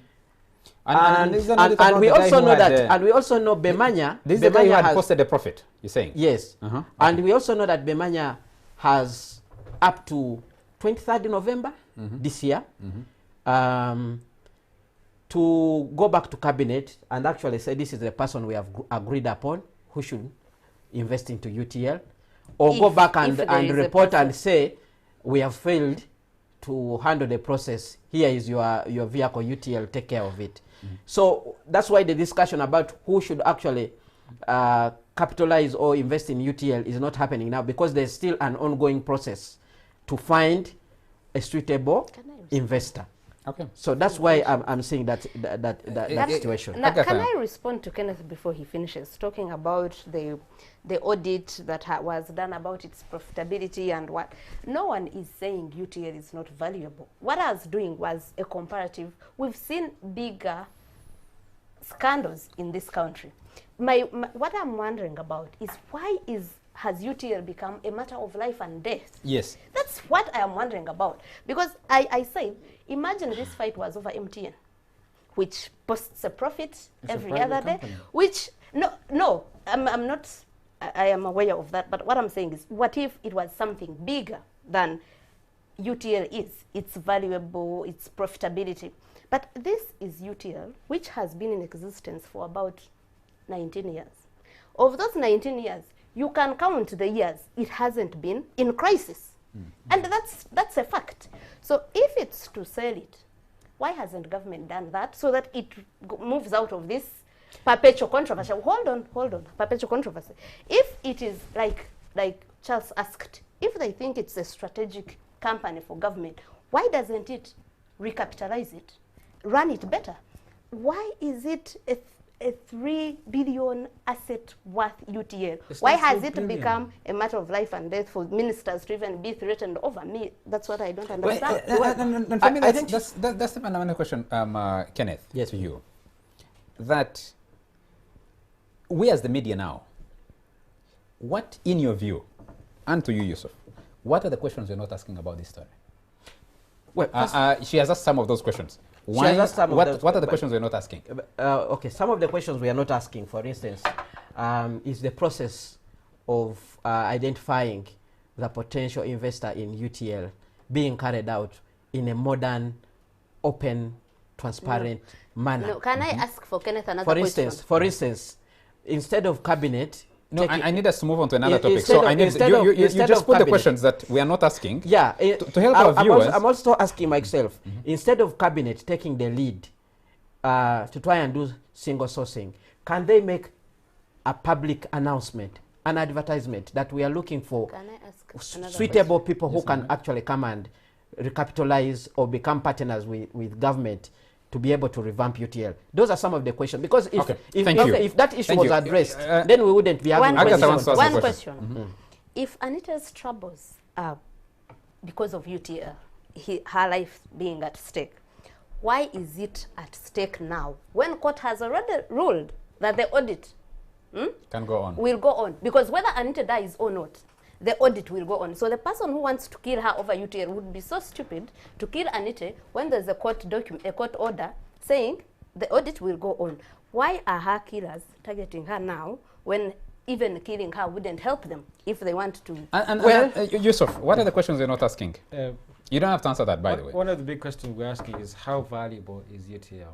E: And we also know that, and we also know Bemanya.
A: This is the guy who had posted a profit, you're saying?
E: Yes. And we also know that Bemanya has up to 23rd November this year to go back to cabinet and actually say this is the person we have agreed upon who should invest into UTL, or go back and report and say we have failed to handle the process. Here is your vehicle, UTL, take care of it. So that's why the discussion about who should actually capitalize or invest in UTL is not happening now, because there's still an ongoing process to find a suitable investor.
A: Okay.
E: So that's why I'm saying that situation.
C: Now, can I respond to Kenneth before he finishes, talking about the audit that was done about its profitability and what? No one is saying UTL is not valuable. What I was doing was a comparative. We've seen bigger scandals in this country. What I'm wondering about is why has UTL become a matter of life and death?
A: Yes.
C: That's what I am wondering about. Because I said, imagine this fight was over MTN, which posts a profit every other day, which, I'm not, I am aware of that, but what I'm saying is, what if it was something bigger than UTL is, its valuable, its profitability? But this is UTL, which has been in existence for about 19 years. Of those 19 years, you can count the years it hasn't been in crisis. And that's a fact. So if it's to sell it, why hasn't government done that so that it moves out of this perpetual controversy? Hold on, perpetual controversy. If it is like Charles asked, if they think it's a strategic company for government, why doesn't it recapitalize it, run it better? Why is it a 3 billion asset worth UTL? Why has it become a matter of life and death for ministers to even be threatened over me? That's what I don't understand.
A: And for me, that's another question, Kenneth,
E: yes,
A: to you. That we as the media now, what in your view, and to you, Yusuf, what are the questions you're not asking about this story? Well, she has asked some of those questions. What are the questions we're not asking?
E: Okay, some of the questions we are not asking, for instance, is the process of identifying the potential investor in UTL being carried out in a modern, open transparent manner.
C: No, can I ask for Kenneth another question?
E: For instance, instead of cabinet,
A: No, I need us to move on to another topic.
E: Instead
A: So
E: of-
A: I need
E: instead
A: you,
E: of-
A: you, you
E: instead
A: just
E: of
A: put the
E: cabinet.
A: questions that we are not asking.
E: yeah,
A: To help our viewers.
E: I'm also asking myself, instead of cabinet taking the lead to try and do single sourcing, can they make a public announcement, an advertisement that we are looking for
C: Can I ask another
E: suitable people who
A: Yes,
E: can
A: ma'am.
E: actually come and recapitalize or become partners with government to be able to revamp UTL? Those are some of the questions. Because if,
A: Okay, thank you.
E: if that issue
A: Thank
E: was
A: you.
E: addressed, then we wouldn't be having
C: One
A: Agatha
C: question.
A: wants to ask a
C: One
A: question.
C: question. If Anita's troubles are because of UTL, her life being at stake, why is it at stake now when court has already ruled that the audit
A: Can go on.
C: will go on? Because whether Anita dies or not, the audit will go on. So the person who wants to kill her over UTL would be so stupid to kill Anita when there's a court order saying the audit will go on. Why are her killers targeting her now when even killing her wouldn't help them if they want to?
A: Yusuf, what are the questions you're not asking? You don't have to answer that, by the way.
D: One of the big questions we're asking is how valuable is UTL?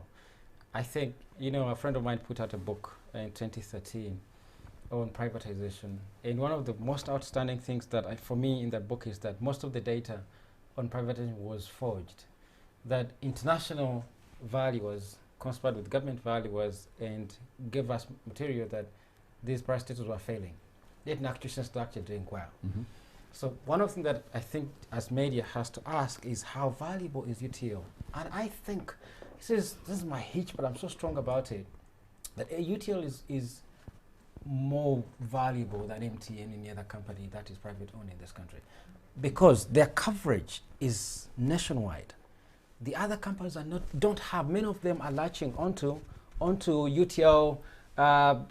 D: I think, a friend of mine put out a book in 2013 on privatization. And one of the most outstanding things that for me in that book is that most of the data on privatization was forged. That international valuers conspired with government valuers and gave us material that these privatizers were failing. Yet in actual sense, they're actually doing well. So one of the things that I think as media has to ask is how valuable is UTL? And I think, this is my hitch, but I'm so strong about it, that UTL is more valuable than MTN, any other company that is private owned in this country. Because their coverage is nationwide. The other companies don't have, many of them are latching onto UTL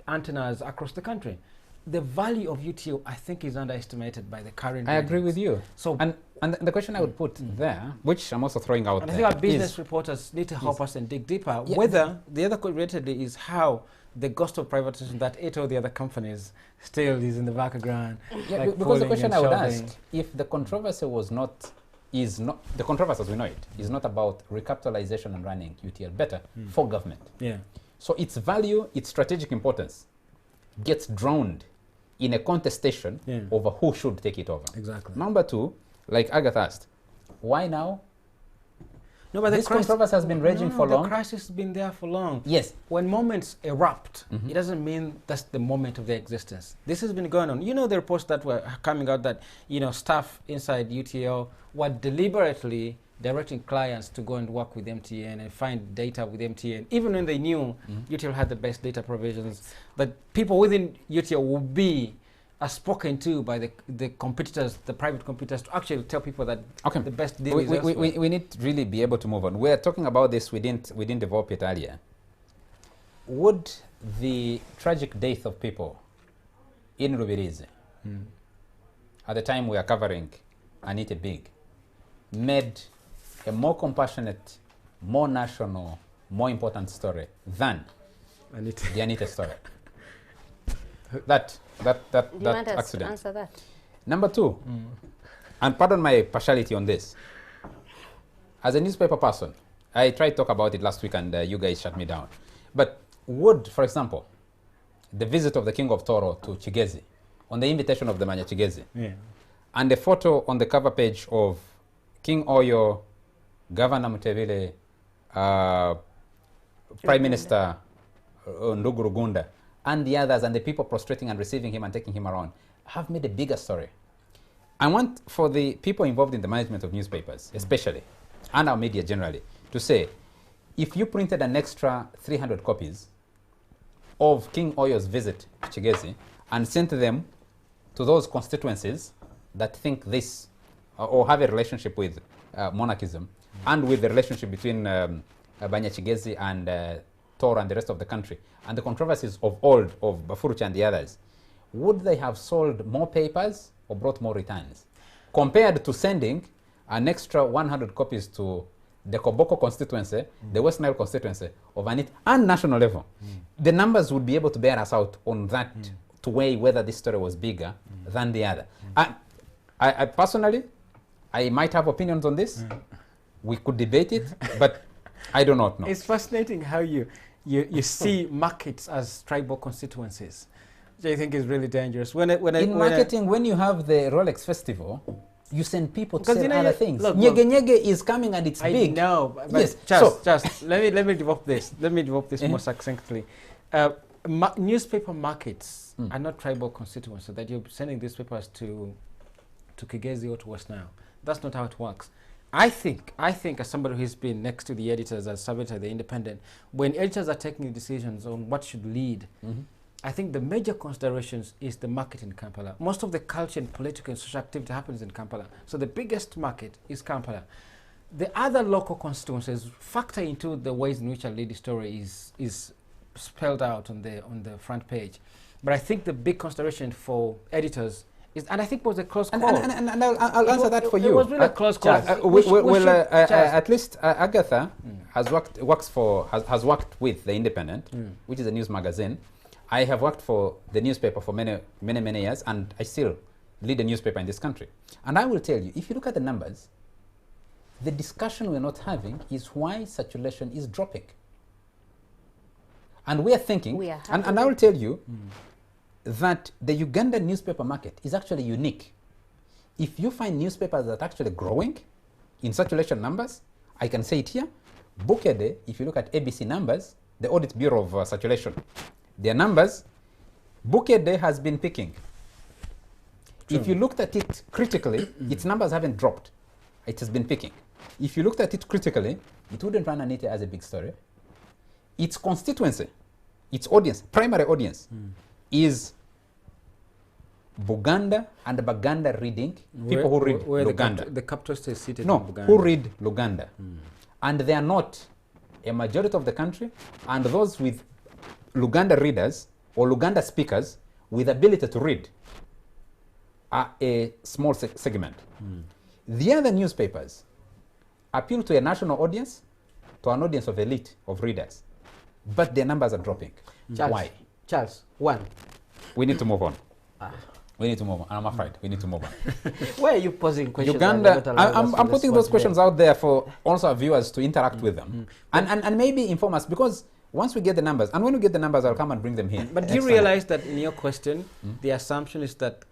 D: antennas across the country. The value of UTL, I think, is underestimated by the current.
A: I agree with you.
D: So,
A: and the question I would put there, which I'm also throwing out
D: and I
A: there,
D: think our business
A: is
D: reporters need to help us and dig deeper.
A: Yeah,
D: Whether the other relatedly is how the ghost of privatization that ate all the other companies still is in the background.
A: yeah,
D: like
A: because the
D: pulling
A: question
D: and
A: I would
D: shoving.
A: ask, if the controversy is not the controversy as we know it, is not about recapitalization and running UTL better for government.
D: Yeah.
A: So its value, its strategic importance gets drowned in a contestation over who should take it over.
D: Exactly.
A: Number two, like Agatha asked, why now?
D: No, but
A: This controversy has been raging for long.
D: The crisis has been there for long.
A: Yes.
D: When moments erupt, it doesn't mean that's the moment of their existence. This has been going on. The reports that were coming out that, staff inside UTL were deliberately directing clients to go and work with MTN and find data with MTN, even when they knew UTL had the best data provisions, that people within UTL would be spoken to by the competitors, the private competitors, to actually tell people that the best deal is elsewhere.
A: We need to really be able to move on. We're talking about this, we didn't develop it earlier. Would the tragic death of people in Rubirizi, at the time we are covering Anita Big, made a more compassionate, more national, more important story than the Anita story? That
C: Do you want us to
A: accident.
C: answer that?
A: Number two, and pardon my partiality on this, as a newspaper person, I tried to talk about it last week and you guys shut me down. But would, for example, the visit of the King of Toro to Chigezi, on the invitation of the Manya Chigezi, and the photo on the cover page of King Oyo, Governor Mutevile, Prime Minister Ndugu Rugunda, and the others, and the people prostrating and receiving him and taking him around, have made a bigger story. I want for the people involved in the management of newspapers, especially, and our media generally, to say, if you printed an extra 300 copies of King Oyo's visit to Chigezi and sent them to those constituencies that think this or have a relationship with monarchism and with the relationship between Banya Chigezi and Toro and the rest of the country, and the controversies of old, of Bafuruchi and the others, would they have sold more papers or brought more returns? Compared to sending an extra 100 copies to the Koboko constituency, the West Nile constituency of Anita, and national level. The numbers would be able to bear us out on that to weigh whether this story was bigger than the other. I personally, I might have opinions on this. We could debate it, but I do not know.
D: It's fascinating how you see markets as tribal constituencies, which I think is really dangerous. When
A: marketing, when you have the Rolex festival, you send people to sell other things.
D: Look,
A: Nyege Nyege is coming and it's big.
D: I know, but
A: yes.
D: Just let me develop this. Let me develop this more succinctly. Newspaper markets are not tribal constituents, so that you're sending these papers to Kigezi or to West Nile. That's not how it works. I think as somebody who's been next to the editors as servant at the Independent, when editors are taking decisions on what should lead, I think the major considerations is the market in Kampala. Most of the culture and political and social activity happens in Kampala. So the biggest market is Kampala. The other local constituencies factor into the ways in which a lead story is spelled out on the front page. But I think the big consideration for editors is, and I think it was a close call.
A: And I'll answer that for you.
D: It was really a close call.
A: At least Agatha has worked with the Independent, which is a news magazine. I have worked for the newspaper for many years, and I still lead a newspaper in this country. And I will tell you, if you look at the numbers, the discussion we're not having is why circulation is dropping. And we are thinking, and I will tell you that the Uganda newspaper market is actually unique. If you find newspapers that are actually growing in circulation numbers, I can say it here, Bukede, if you look at ABC numbers, the Audit Bureau of Circulation, their numbers, Bukede has been picking. True. If you looked at it critically, its numbers haven't dropped. It has been picking. If you looked at it critically, it wouldn't run Anita as a big story. Its constituency, its audience, primary audience, is Buganda and Baganda reading, people who read Luganda.
D: The capital state is seated
A: no,
D: in Buganda.
A: who read Luganda. And they are not a majority of the country, and those with Luganda readers or Luganda speakers with ability to read are a small segment. The other newspapers appeal to a national audience, to an audience of elite of readers, but their numbers are dropping. Why?
E: Charles, one.
A: We need to move on. We need to move on. I'm afraid we need to move on.
E: Why are you posing questions?
A: Uganda, I'm putting those questions out there for also our viewers to interact with them and maybe inform us, because once we get the numbers, and when we get the numbers, I'll come and bring them here.
D: But do you realize that in your question, the assumption is that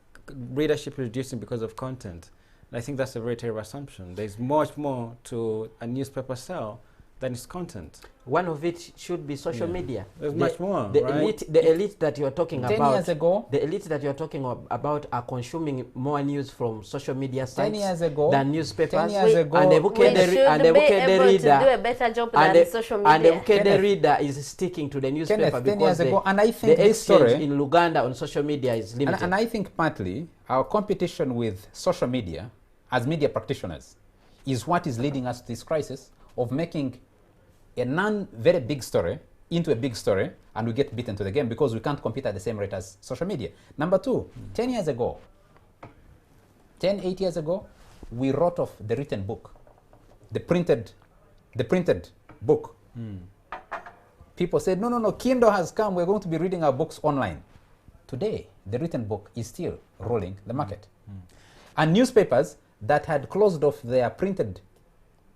D: readership is reducing because of content? And I think that's a very terrible assumption. There's much more to a newspaper sell than its content.
E: One of it should be social media.
D: There's much more,
E: the
D: right?
E: elite that you're talking
A: 10
E: about.
A: years ago,
E: the elite that you're talking about are consuming more news from social media sites
A: 10 years ago,
E: than newspapers.
A: 10 years ago,
C: we should be able to do a better job than social media.
E: And the reader is sticking to the newspaper
A: Kenneth,
E: because
A: 10 years ago, and I think
E: the
A: this story
E: in Luganda on social media is limited.
A: And I think partly our competition with social media as media practitioners is what is leading us to this crisis of making a non-very big story into a big story, and we get beaten to the game because we can't compete at the same rate as social media. Number two, 10 years ago, 8 years ago, we wrote off the written book, the printed book. People said, no, Kindle has come, we're going to be reading our books online. Today, the written book is still rolling the market. And newspapers that had closed off their printed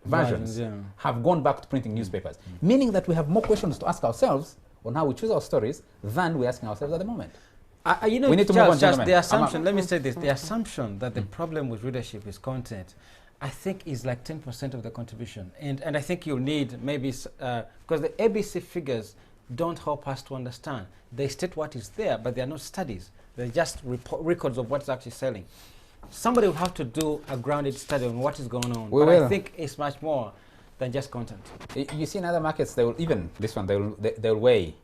A: versions have gone back to printing newspapers, meaning that we have more questions to ask ourselves on how we choose our stories than we're asking ourselves at the moment.
D: You know,
A: we need to move on, gentlemen.
D: The assumption, let me say this, the assumption that the problem with readership is content, I think is like 10% of the contribution. And I think you'll need maybe, because the ABC figures don't help us to understand. They state what is there, but they're not studies. They're just records of what's actually selling. Somebody will have to do a grounded study on what is going on. But I think it's much more than just content.
A: You see in other markets, they will even, this one, they'll weigh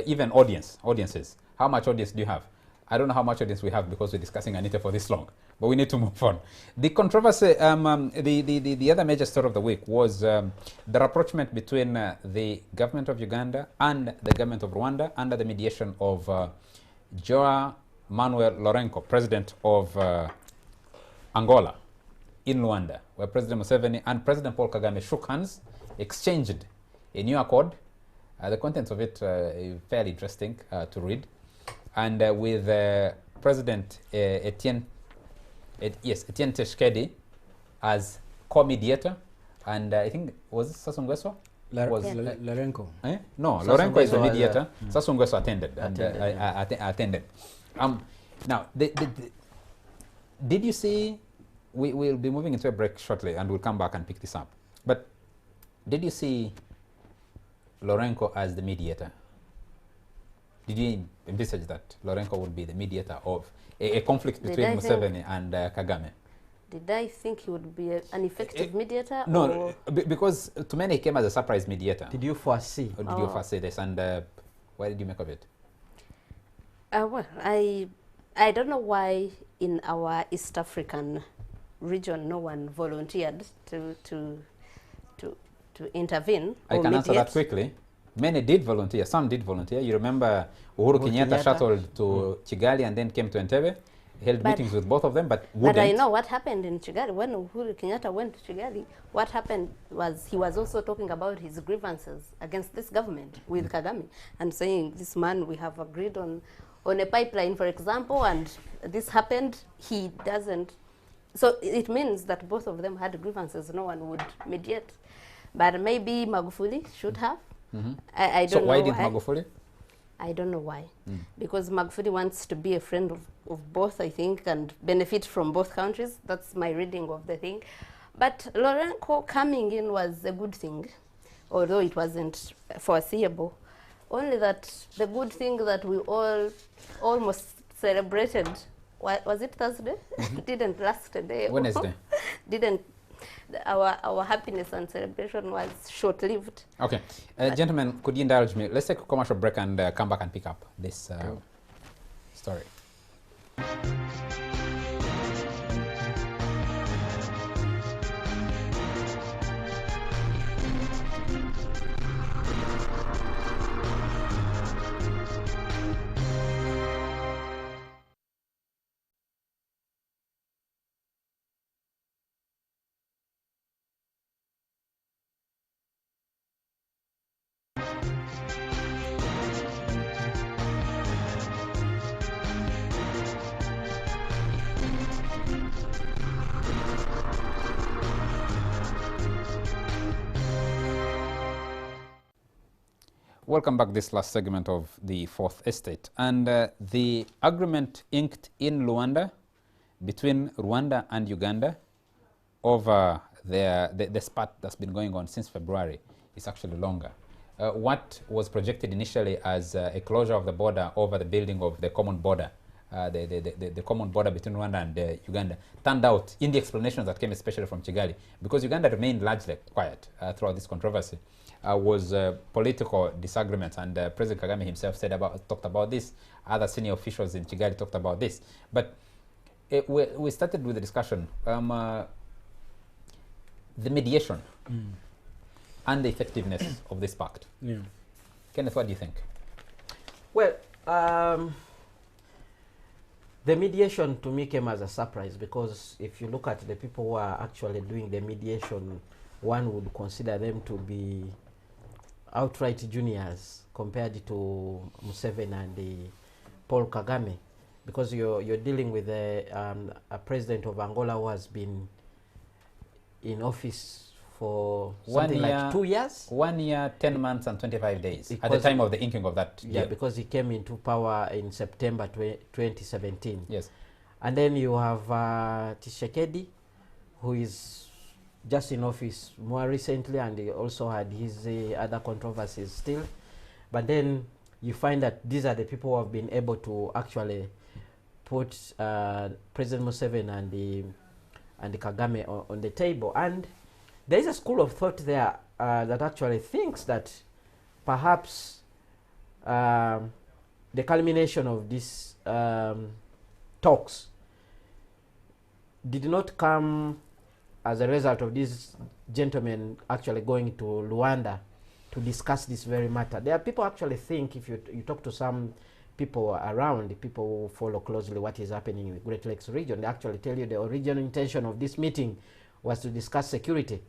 A: even audiences. How much audience do you have? I don't know how much audience we have because we're discussing Anita for this long, but we need to move on. The controversy, the other major story of the week was the rapprochement between the government of Uganda and the government of Rwanda under the mediation of Joao Manuel Lourenco, president of Angola, in Luanda, where President Museveni and President Paul Kagame shook hands, exchanged a new accord. The contents of it are fairly interesting to read. And with President Etienne Tshisekedi as co-mediator, and I think, was it Sassou Nguesso was
D: Lorenco.
A: No,
E: Sassou
A: Lorenco is the
E: Nguesso was,
A: mediator. Sassou Nguesso attended.
E: Attended,
A: Now, did you see? We will be moving into a break shortly, and we'll come back and pick this up. But did you see Lorenco as the mediator? Did you envisage that Lorenco would be the mediator of a conflict between Museveni and Kagame?
C: Did I think he would be an effective mediator?
A: No, because to many he came as a surprise mediator.
E: Did you foresee?
A: Or did you foresee this? And what did you make of it?
C: Well, I don't know why in our East African region no one volunteered to intervene.
A: I can answer that quickly. Many did volunteer. Some did volunteer. You remember Uhuru Kenyatta shuttled to Kigali and then came to Entebbe, held meetings with both of them, but wouldn't.
C: But I know what happened in Kigali. When Uhuru Kenyatta went to Kigali, what happened was he was also talking about his grievances against this government with Kagame and saying, this man, we have agreed on a pipeline, for example, and this happened, he doesn't. So it means that both of them had grievances. No one would mediate. But maybe Magufuli should have. I don't know
A: why did Magufuli?
C: I don't know why. Because Magufuli wants to be a friend of both, I think, and benefit from both countries. That's my reading of the thing. But Lorenco coming in was a good thing, although it wasn't foreseeable. Only that the good thing that we all almost celebrated, was it Thursday? Didn't last a day.
A: Wednesday.
C: Didn't. Our happiness and celebration was short-lived.
A: Okay. Gentlemen, could you indulge me? Let's take a commercial break and come back and pick up this story. Welcome back this last segment of the Fourth Estate. And the agreement inked in Luanda between Rwanda and Uganda over the spat that's been going on since February is actually longer. What was projected initially as a closure of the border over the building of the common border, the common border between Rwanda and Uganda, turned out, in the explanations that came especially from Kigali, because Uganda remained largely quiet throughout this controversy, was political disagreements, and President Kagame himself talked about this. Other senior officials in Kigali talked about this. But we started with the discussion, the mediation and the effectiveness of this pact.
D: Yeah.
A: Kenneth, what do you think?
E: Well, the mediation to me came as a surprise, because if you look at the people who are actually doing the mediation, one would consider them to be outright juniors compared to Museveni and Paul Kagame, because you're dealing with a president of Angola who has been in office for something like 2 years?
A: 1 year, 10 months and 25 days at the time of the inking of that deal.
E: Yeah, because he came into power in September 2017.
A: Yes.
E: And then you have Tshisekedi, who is just in office more recently, and he also had his other controversies still. But then you find that these are the people who have been able to actually put President Museveni and the Kagame on the table. And there is a school of thought there that actually thinks that perhaps the culmination of these talks did not come as a result of these gentlemen actually going to Luanda to discuss this very matter. There are people actually think, if you talk to some people around, people who follow closely what is happening in the Great Lakes region, they actually tell you the original intention of this meeting was to discuss security,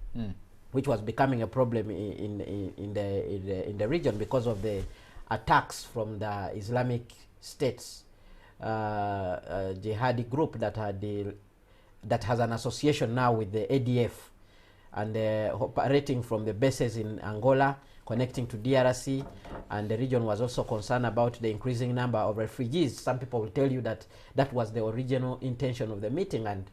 E: which was becoming a problem in the region because of the attacks from the Islamic States jihadi group that has an association now with the ADF, and operating from the bases in Angola, connecting to DRC, and the region was also concerned about the increasing number of refugees. Some people will tell you that that was the original intention of the meeting, and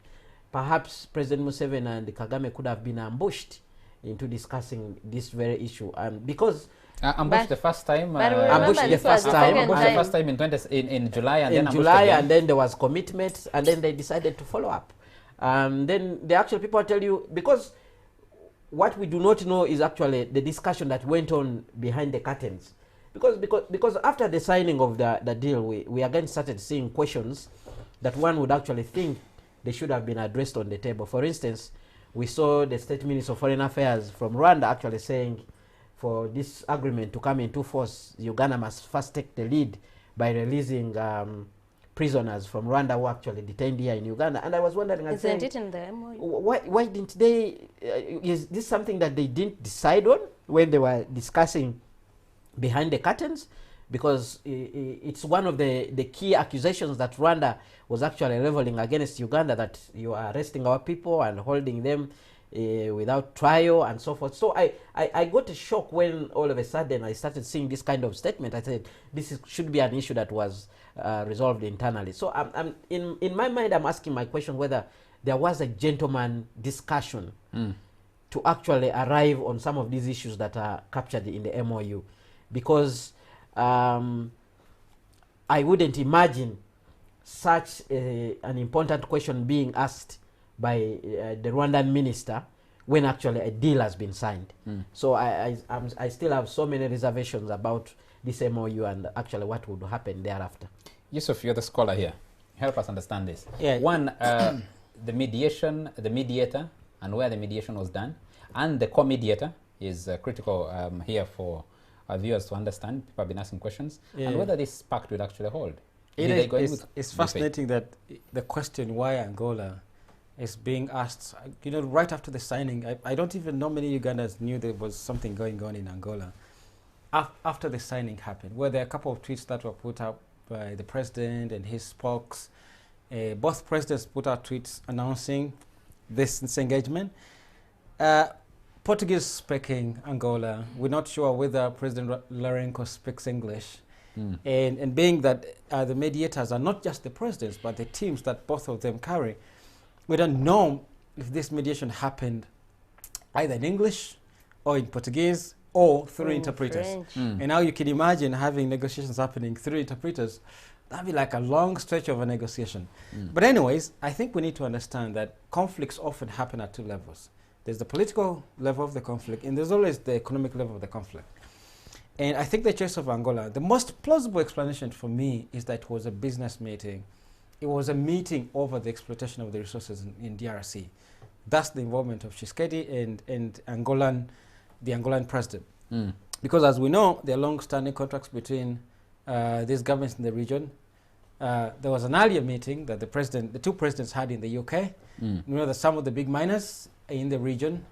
E: perhaps President Museveni and Kagame could have been ambushed into discussing this very issue, because
A: ambushed the first time.
C: But remember,
E: ambushed the
C: this was
E: first
C: the
E: time.
C: second
A: Ambushed the
C: time.
A: first time in July, and
E: in
A: then
E: July,
A: ambushed
E: and then there was commitment, and then they decided to follow up. Then the actual people tell you, because what we do not know is actually the discussion that went on behind the curtains. Because after the signing of the deal, we again started seeing questions that one would actually think they should have been addressed on the table. For instance, we saw the State Minister of Foreign Affairs from Rwanda actually saying, for this agreement to come into force, Uganda must first take the lead by releasing prisoners from Rwanda who actually detained here in Uganda. And I was wondering,
C: Isn't it in the MOU?
E: why didn't they, is this something that they didn't decide on when they were discussing behind the curtains? Because it's one of the key accusations that Rwanda was actually leveling against Uganda, that you are arresting our people and holding them without trial and so forth. So I got a shock when all of a sudden I started seeing this kind of statement. I said, should be an issue that was resolved internally. So in my mind, I'm asking my question whether there was a gentleman discussion to actually arrive on some of these issues that are captured in the MOU. Because I wouldn't imagine such an important question being asked by the Rwandan minister when actually a deal has been signed. So I still have so many reservations about this MOU and actually what would happen thereafter.
A: Yusuf, you're the scholar here. Help us understand this.
D: Yeah.
A: One, the mediation, the mediator, and where the mediation was done, and the co-mediator is critical here for our viewers to understand. People have been asking questions, and whether this pact will actually hold.
D: It's fascinating that the question why Angola is being asked, right after the signing. I don't even know many Ugandans knew there was something going on in Angola after the signing happened. Where there are a couple of tweets that were put up by the president and his spokes. Both presidents put out tweets announcing this engagement. Portuguese-speaking Angola, we're not sure whether President Lourenço speaks English. And being that the mediators are not just the presidents, but the teams that both of them carry, we don't know if this mediation happened either in English or in Portuguese or through interpreters. And now you can imagine having negotiations happening through interpreters. That'd be like a long stretch of a negotiation. But anyways, I think we need to understand that conflicts often happen at two levels. There's the political level of the conflict, and there's always the economic level of the conflict. And I think the choice of Angola, the most plausible explanation for me is that it was a business meeting. It was a meeting over the exploitation of the resources in DRC. That's the involvement of Tshisekedi and the Angolan president. Because as we know, there are long-standing contracts between these governments in the region. There was an earlier meeting that the two presidents had in the UK. You know that some of the big miners in the region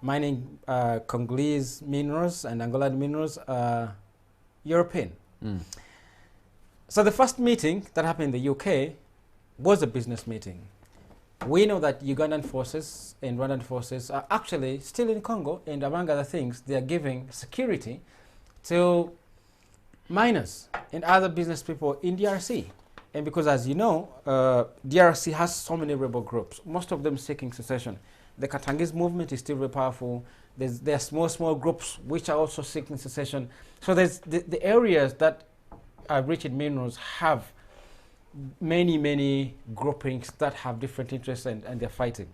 D: mining Congolese minerals and Angolan minerals are European. So the first meeting that happened in the UK was a business meeting. We know that Ugandan forces and Rwandan forces are actually still in Congo, and among other things, they are giving security to miners and other business people in DRC. And because, as you know, DRC has so many rebel groups, most of them seeking secession. The Katangese movement is still very powerful. There are small groups which are also seeking secession. So there's the areas that are rich in minerals have many groupings that have different interests and they're fighting.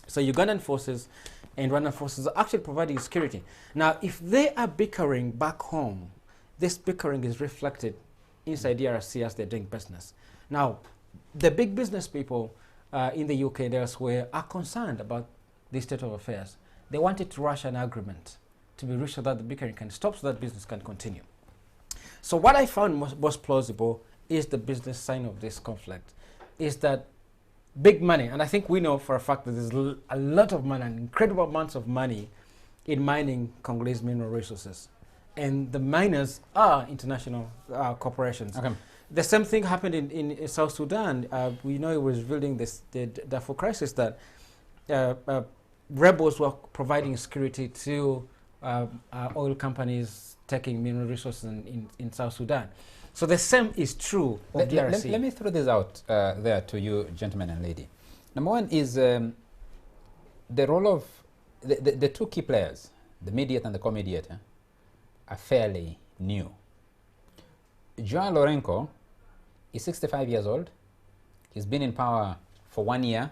D: So Ugandan forces and Rwandan forces are actually providing security. Now, if they are bickering back home, this bickering is reflected inside DRC as they're doing business. Now, the big business people in the UK and elsewhere are concerned about this state of affairs. They wanted to rush an agreement to be reached so that the bickering can stop, so that business can continue. So what I found most plausible is the business side of this conflict, is that big money, and I think we know for a fact that there's a lot of money, incredible amounts of money in mining Congolese mineral resources. And the miners are international corporations. Okay. The same thing happened in South Sudan. We know it was revealing the Darfur crisis that rebels were providing security to oil companies taking mineral resources in South Sudan. So the same is true of DRC.
A: Let me throw this out there to you, gentlemen and lady. Number one is the role of the two key players, the mediator and the co-mediator, are fairly new. Joao Lourenco is 65 years old. He's been in power for 1 year,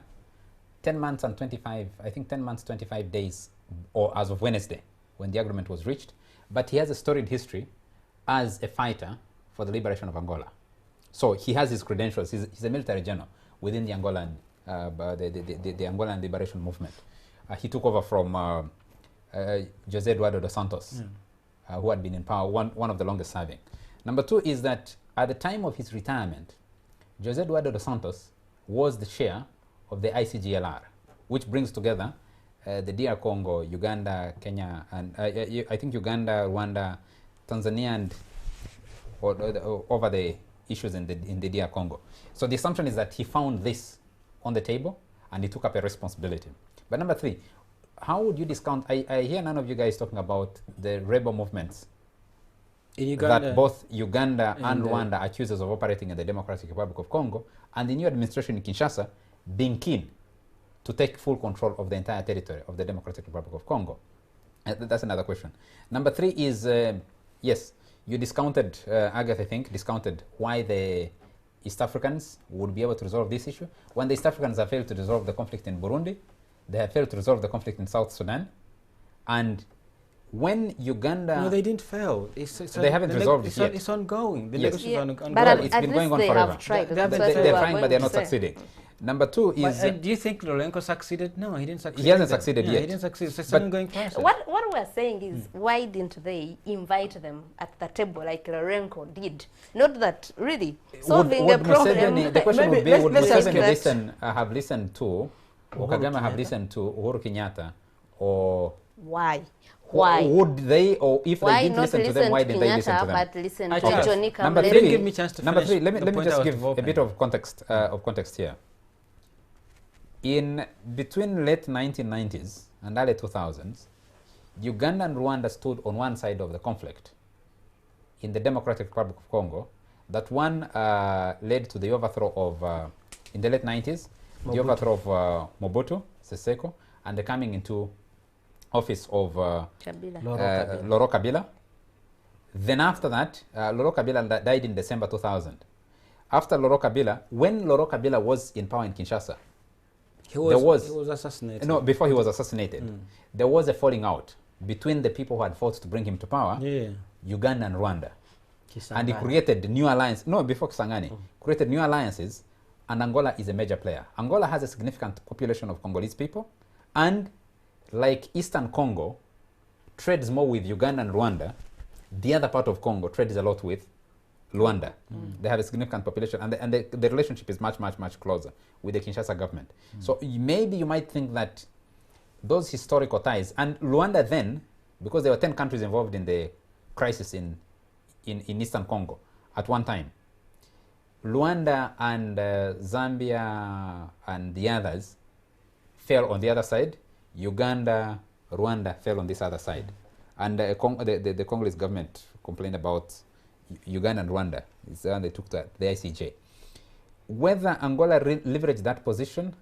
A: 10 months and 25, I think 10 months, 25 days, or as of Wednesday, when the agreement was reached. But he has a storied history as a fighter for the liberation of Angola. So he has his credentials. He's a military general within the Angolan, the Angolan liberation movement. He took over from José Eduardo dos Santos, who had been in power, one of the longest serving. Number two is that at the time of his retirement, José Eduardo dos Santos was the chair of the ICGLR, which brings together the DR Congo, Uganda, Kenya, and I think Uganda, Rwanda, Tanzania, and over the issues in the DR Congo. So the assumption is that he found this on the table and he took up a responsibility. But number three, how would you discount, I hear none of you guys talking about the rebel movements
D: in Uganda,
A: that both Uganda and Rwanda are accusers of operating in the Democratic Republic of Congo, and the new administration in Kinshasa being keen to take full control of the entire territory of the Democratic Republic of Congo. That's another question. Number three is, yes, you discounted, Agatha, I think, discounted why the East Africans would be able to resolve this issue. When the East Africans have failed to resolve the conflict in Burundi, they have failed to resolve the conflict in South Sudan. And when Uganda...
D: No, they didn't fail.
A: They haven't resolved it yet.
D: It's ongoing. The
A: Yes.
D: negotiations are ongoing.
C: But
A: it's been going on
C: they
A: forever.
C: have tried.
D: They're
C: That's what we
A: They're
C: were
A: trying,
C: going
A: but they're
C: to
A: not
C: say.
A: succeeding. Number two is...
D: Do you think Lourenco succeeded? No, he didn't succeed.
A: He hasn't
D: either.
A: succeeded
D: Yeah,
A: yet.
D: He didn't succeed. It's
A: But
D: an ongoing process.
C: What we're saying is, why didn't they invite them at the table like Lourenco did? Not that really solving
A: would
C: a problem.
A: Museveni, the question would be,
E: Maybe
A: would
E: let's ask
A: Museveni
E: that.
A: have listened to, or
E: Uhuru
A: Kagame have
E: Kenyatta.
A: listened to Uhuru Kenyatta, or
C: Why? Why?
A: would they, or if
C: Why
A: they didn't
C: not
A: listen to
C: listen
A: them, why
C: to
A: didn't they listen to
C: Kenyatta,
A: them?
C: but listen to
D: Okay.
C: Johnny
A: Number
C: Kamleri?
A: three,
D: Didn't give me a chance to
A: Number
D: finish
A: three, let
D: the
A: me
D: point I
A: just
D: was
A: give a
D: developing.
A: bit of context here. In between late 1990s and early 2000s, Uganda and Rwanda stood on one side of the conflict in the Democratic Republic of Congo. That one led to the overthrow of, in the late 90s, the overthrow of Mobutu Sese Seko and the coming into office of
C: Kabila.
A: Laurent Kabila. Then after that, Laurent Kabila died in December 2000. After Laurent Kabila, when Laurent Kabila was in power in Kinshasa,
D: He was assassinated.
A: no, before he was assassinated, there was a falling out between the people who had fought to bring him to power,
D: Yeah.
A: Uganda and Rwanda. And he
E: Kisangani.
A: created new alliances, no, before Kisangani, created new alliances, and Angola is a major player. Angola has a significant population of Congolese people, and like Eastern Congo, trades more with Uganda and Rwanda. The other part of Congo trades a lot with Rwanda. They have a significant population, and the relationship is much, much, much closer with the Kinshasa government. So maybe you might think that those historical ties, and Rwanda then, because there were 10 countries involved in the crisis in Eastern Congo at one time, Rwanda and Zambia and the others fell on the other side. Uganda, Rwanda fell on this other side. And the Congolese government complained about Uganda and Rwanda. It's the one they took to the ICJ. Whether Angola leveraged that position,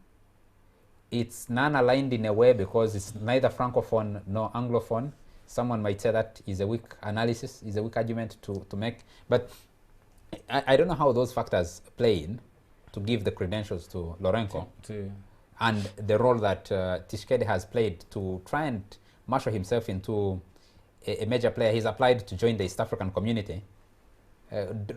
A: it's non-aligned in a way because it's neither Francophone nor Anglophone. Someone might say that is a weak analysis, is a weak argument to make. But I don't know how those factors play in to give the credentials to Lourenco and the role that Tshisekedi has played to try and marshal himself into a major player. He's applied to join the East African community.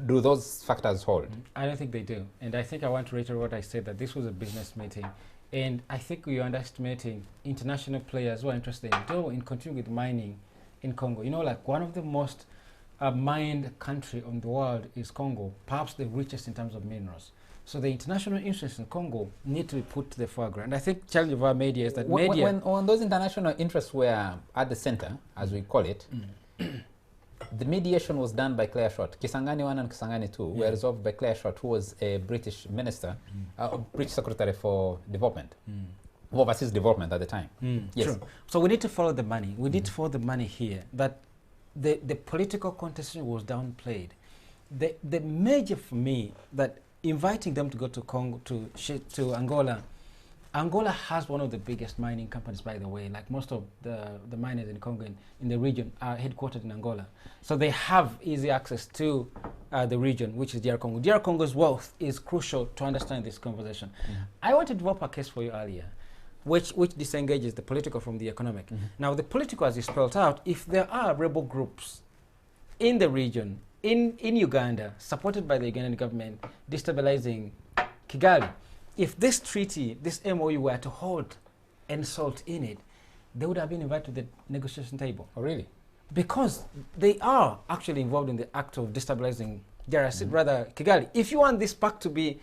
A: Do those factors hold?
D: I don't think they do. And I think I want to reiterate what I said, that this was a business meeting. And I think we are underestimating international players who are interested in continuing with mining in Congo. You know, like one of the most mined country in the world is Congo, perhaps the richest in terms of minerals. So the international interests in Congo need to be put to the foreground. I think the challenge of our media is that media...
A: When those international interests were at the center, as we call it, the mediation was done by Claire Short. Kisangani 1 and Kisangani 2 were resolved by Claire Short, who was a British minister, British Secretary for Development. of overseas development at the time. Yes.
D: True. So we need to follow the money. We need to follow the money here. That the political contestation was downplayed. The major for me that inviting them to go to Congo to Angola. Angola has one of the biggest mining companies, by the way. Like most of the miners in Congo in the region are headquartered in Angola. So they have easy access to the region, which is DR Congo. DR Congo's wealth is crucial to understand this conversation. I want to develop a case for you earlier, which disengages the political from the economic. Now, the political, as you spelled out, if there are rebel groups in the region, in Uganda, supported by the Ugandan government, destabilizing Kigali, if this treaty, this MOU were to hold any salt in it, they would have been invited to the negotiation table.
A: Oh, really?
D: Because they are actually involved in the act of destabilizing DRC, rather Kigali. If you want this pact to be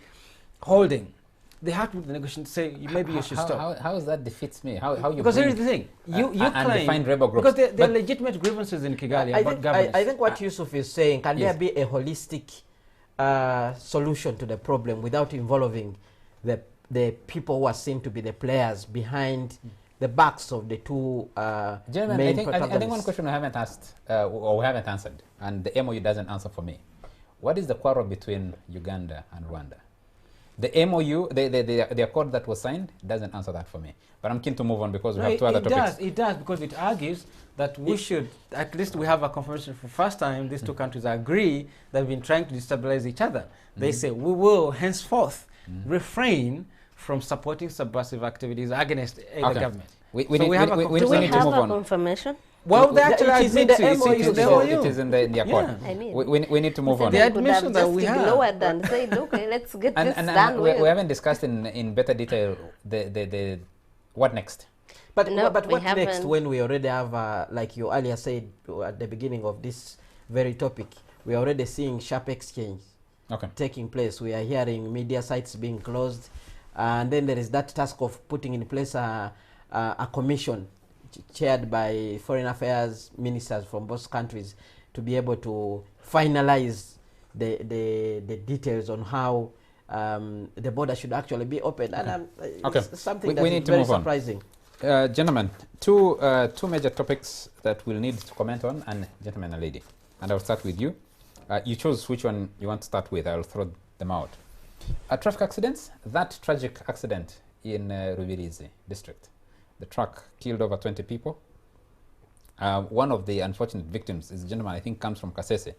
D: holding, they have to the negotiation to say maybe you should stop.
A: How is that defeats me? How you
D: Because
A: bring
D: here's the thing, you
A: and
D: claim
A: define rebel groups.
D: because there are legitimate grievances in Kigali about governance.
E: I think what Yusuf is saying, can
A: Yes.
E: there be a holistic solution to the problem without involving the people who are seen to be the players behind the backs of the two
A: Gentlemen,
E: main
A: I think one
E: protagonists?
A: question we haven't asked or we haven't answered, and the MOU doesn't answer for me. What is the quarrel between Uganda and Rwanda? The MOU, the accord that was signed, doesn't answer that for me. But I'm keen to move on because we have two other topics.
D: It does, because it argues that we should, at least we have a confirmation for the first time, these two countries agree that we've been trying to destabilize each other. They say, we will henceforth refrain from supporting subversive activities against the government.
A: We
D: So
A: need,
D: we have
A: we,
D: a
A: we,
C: Do
A: we
C: we
A: need to
C: have
A: move
C: a
A: on.
C: confirmation?
D: Well, they actually
E: It is in
D: admit
E: the
D: to it.
E: MOU.
D: It is
A: It
D: the
A: is,
D: MOU.
A: it is in the accord.
E: Yeah.
C: I mean,
A: We need to move on.
D: The
C: they could have
D: admission that
C: just
D: we have.
C: ignored and said, okay, let's get this
A: And
C: done
A: we
C: with.
A: haven't discussed in better detail the what next.
E: But,
C: No,
E: but
C: we
E: what next
C: haven't.
E: when we already have, like you earlier said at the beginning of this very topic, we are already seeing sharp exchange
A: Okay.
E: taking place. We are hearing media sites being closed. And then there is that task of putting in place a commission chaired by foreign affairs ministers from both countries to be able to finalize the details on how the border should actually be open. And
A: Okay.
E: it's something
A: We
E: that
A: need
E: is
A: to
E: very
A: move on.
E: surprising.
A: Gentlemen, two major topics that we'll need to comment on, and gentlemen and lady. And I'll start with you. You choose which one you want to start with. I'll throw them out. Traffic accidents. That tragic accident in Rubirizi district. The truck killed over 20 people. One of the unfortunate victims is a gentleman, I think, comes from Kasese,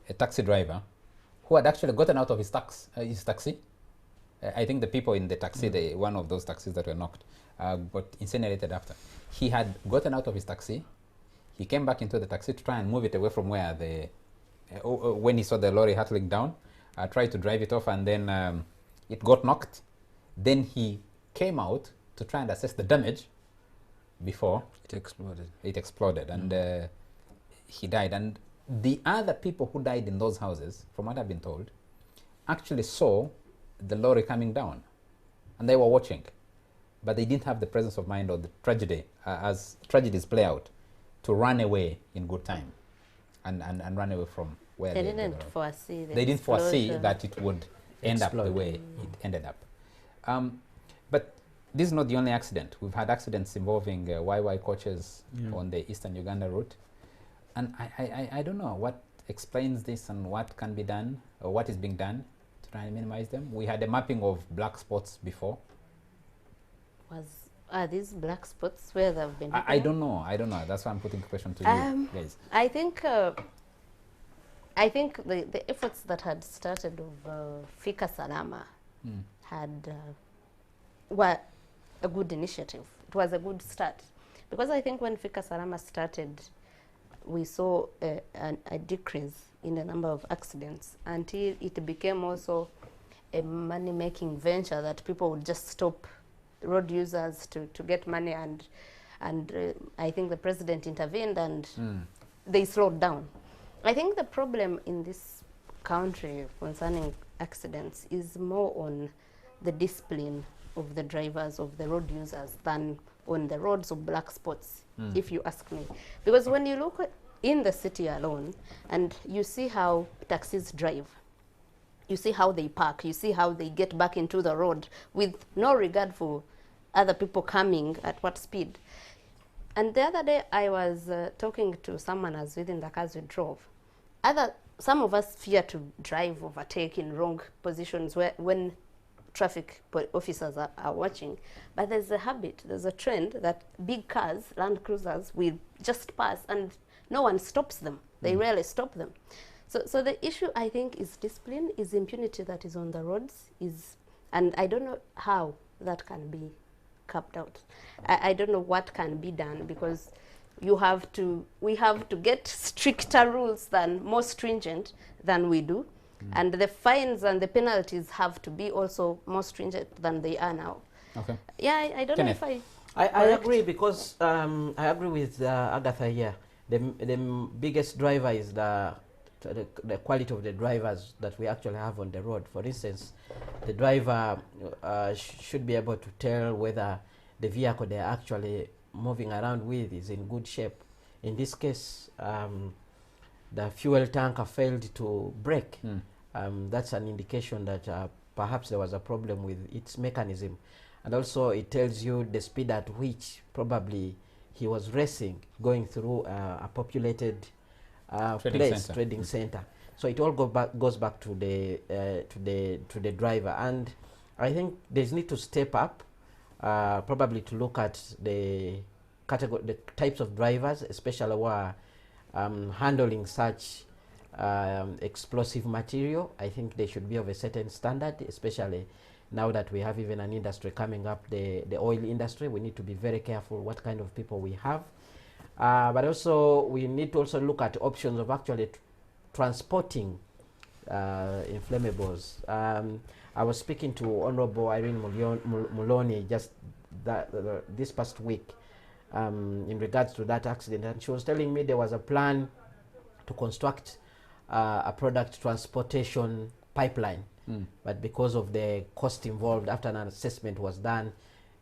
A: a taxi driver who had actually gotten out of his taxi. I think the people in the taxi, one of those taxis that were knocked, got incinerated after. He had gotten out of his taxi. He came back into the taxi to try and move it away from where when he saw the lorry hurtling down, tried to drive it off, and then it got knocked. Then he came out to try and assess the damage before
D: It exploded.
A: it exploded, and he died. And the other people who died in those houses, from what I've been told, actually saw the lorry coming down, and they were watching, but they didn't have the presence of mind or the tragedy, as tragedies play out, to run away in good time and run away from where
C: They
A: they
C: didn't
A: were.
C: foresee the
A: They didn't foresee
C: explosion.
A: that it would end up the
E: Explode.
A: way it ended up. But this is not the only accident. We've had accidents involving YY coaches on the Eastern Uganda route. And I don't know what explains this and what can be done or what is being done to try and minimize them. We had a mapping of black spots before.
C: Are these black spots where they've been?
A: I don't know. That's why I'm putting the question to you guys.
C: I think the efforts that had started of Fika Salama were a good initiative. It was a good start, because I think when Fika Salama started, we saw a decrease in the number of accidents until it became also a money-making venture that people would just stop road users to get money, and I think the president intervened and they slowed down. I think the problem in this country concerning accidents is more on the discipline of the drivers, of the road users, than on the roads of black spots, if you ask me. Because when you look in the city alone and you see how taxis drive, you see how they park, you see how they get back into the road with no regard for other people coming at what speed. And the other day I was talking to someone as within the cars we drove. Some of us fear to drive, overtake in wrong positions when traffic officers are watching. But there's a habit, there's a trend that big cars, Land Cruisers, will just pass and no one stops them. They rarely stop them. So the issue, I think, is discipline, is impunity that is on the roads, and I don't know how that can be capped out. I don't know what can be done, because we have to get stricter rules, more stringent than we do. And the fines and the penalties have to be also more stringent than they are now.
A: Okay.
C: Yeah, I don't
A: Kenneth.
C: know if
E: I agree, because I agree with Agatha here. The biggest driver is the quality of the drivers that we actually have on the road. For instance, the driver should be able to tell whether the vehicle they're actually moving around with is in good shape. In this case, the fuel tanker failed to brake. That's an indication that perhaps there was a problem with its mechanism. And also it tells you the speed at which probably he was racing, going through a populated trading center. So it all goes back to the driver. And I think there's need to step up, probably to look at the types of drivers, especially who are handling such explosive material. I think they should be of a certain standard, especially now that we have even an industry coming up, the oil industry. We need to be very careful what kind of people we have. But also we need to also look at options of actually transporting inflammables. I was speaking to Honorable Irene Muloni just this past week in regards to that accident, and she was telling me there was a plan to construct a product transportation pipeline, but because of the cost involved, after an assessment was done,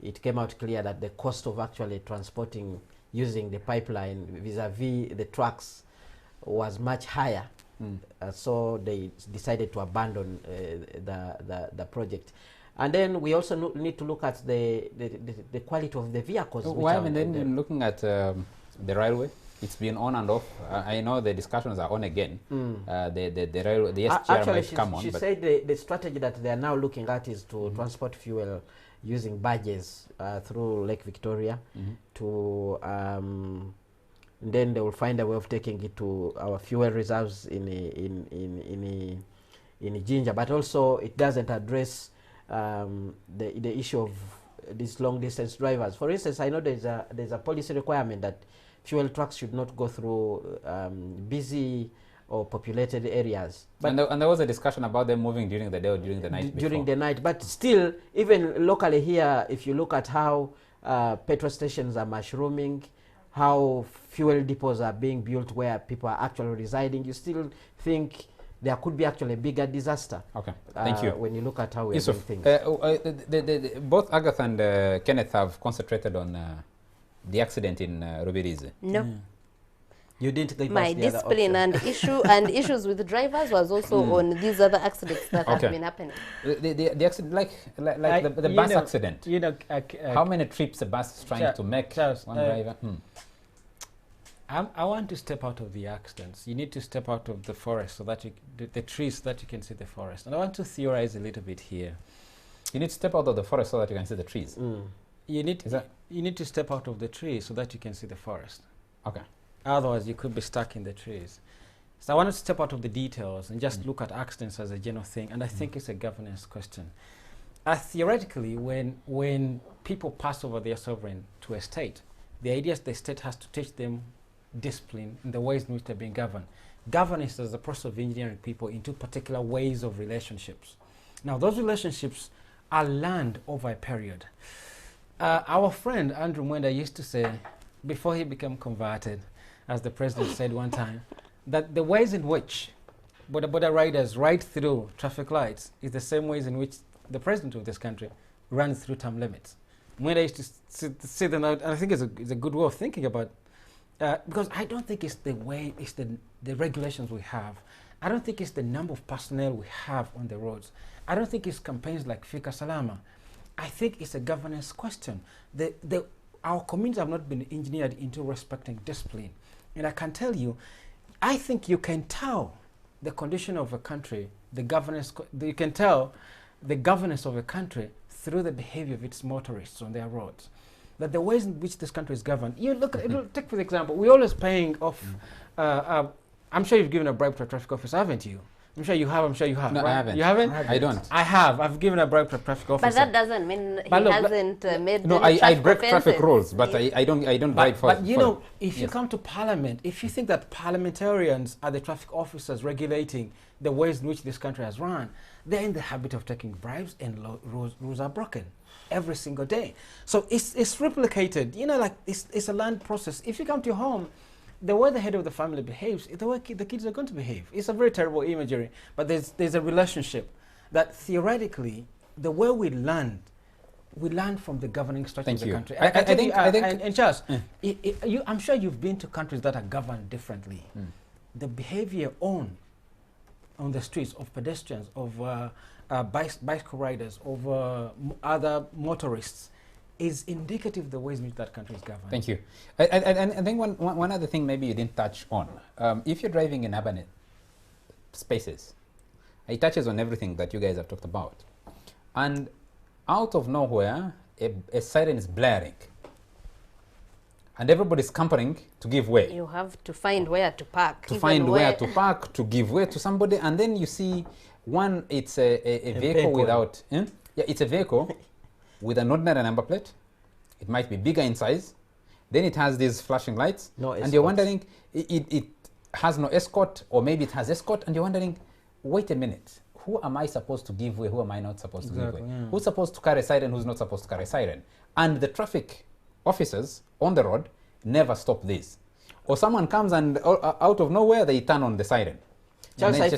E: it came out clear that the cost of actually transporting using the pipeline vis-a-vis the trucks was much higher. So they decided to abandon the project. And then we also need to look at the quality of the vehicles.
A: Why haven't they been looking at the railway? It's been on and off. I know the discussions are on again. The railway, the SGR
E: actually,
A: might come on.
E: She said the strategy that they are now looking at is to transport fuel using barges through Lake Victoria to then they will find a way of taking it to our fuel reserves in Jinja. But also it doesn't address the issue of these long distance drivers. For instance, I know there's a policy requirement that fuel trucks should not go through busy or populated areas. But
A: and there was a discussion about them moving during the day or during the night.
E: During the night, but still, even locally here, if you look at how petrol stations are mushrooming, how fuel depots are being built where people are actually residing, you still think there could be actually a bigger disaster.
A: Okay, thank you.
E: When you look at how we are doing things.
A: Both Agatha and Kenneth have concentrated on the accident in Rubirizi.
C: No.
E: You didn't get
C: My discipline and issues with drivers was also on these other accidents that have been happening.
A: The accident, like the bus accident.
D: You know,
A: how many trips a bus is trying to make?
D: Charles,
A: one driver.
D: I want to step out of the accidents. You need to step out of the forest so that the trees, so that you can see the forest. And I want to theorize a little bit here.
A: You need to step out of the forest so that you can see the trees.
D: You need to step out of the trees so that you can see the forest.
A: Okay.
D: Otherwise, you could be stuck in the trees. So I want to step out of the details and just look at accidents as a general thing. And I think it's a governance question. Theoretically, when people pass over their sovereign to a state, the idea is the state has to teach them discipline in the ways in which they're being governed. Governance is the process of engineering people into particular ways of relationships. Now, those relationships are learned over a period. Our friend Andrew Mwenda used to say, before he became converted, as the president said one time, that the ways in which border riders ride through traffic lights is the same ways in which the president of this country runs through term limits. When I used to see them out, and I think it's a good way of thinking about because I don't think it's the way, it's the regulations we have. I don't think it's the number of personnel we have on the roads. I don't think it's campaigns like Fika Salama. I think it's a governance question. Our communities have not been engineered into respecting discipline. And I can tell you, I think you can tell the condition of a country, you can tell the governance of a country through the behavior of its motorists on their roads. That the ways in which this country is governed, you look at, take for example, we're always paying off, I'm sure you've given a bribe to a traffic officer, haven't you? I'm sure you have,
A: No,
D: right?
A: I haven't.
D: You haven't?
A: I don't.
D: I have. I've given a bribe to a traffic officer.
C: But that doesn't mean he hasn't made
A: No,
C: any
A: I break traffic
C: offenses.
A: rules, but I don't bribe for.
D: But you know, if you come to parliament, if you think that parliamentarians are the traffic officers regulating the ways in which this country has run, they're in the habit of taking bribes, and rules are broken every single day. So it's replicated. You know, like it's a learned process. If you come to your home, the way the head of the family behaves is the way the kids are going to behave. It's a very terrible imagery, but there's a relationship that theoretically, the way we learn from the governing structure of the country. I think, and Charles, I'm sure you've been to countries that are governed differently. The behavior on the streets of pedestrians, of bicycle riders, of other motorists, is indicative of the ways in which that country is governed.
A: Thank you. I think one other thing maybe you didn't touch on. If you're driving in urban spaces, it touches on everything that you guys have talked about. And out of nowhere, a siren is blaring. And everybody's scampering to give way.
C: You have to find where to park.
A: To find where to park, to give way to somebody. And then you see it's a vehicle without... Yeah, it's a vehicle with an ordinary number plate. It might be bigger in size. Then it has these flashing lights. And you're wondering, it has no escort, or maybe it has escort, and you're wondering, wait a minute, who am I supposed to give way? Who am I not supposed to give way? Yeah. Who's supposed to carry a siren? Who's not supposed to carry a siren? And the traffic officers on the road never stop this. Or someone comes and out of nowhere, they turn on the siren.
E: Charles, I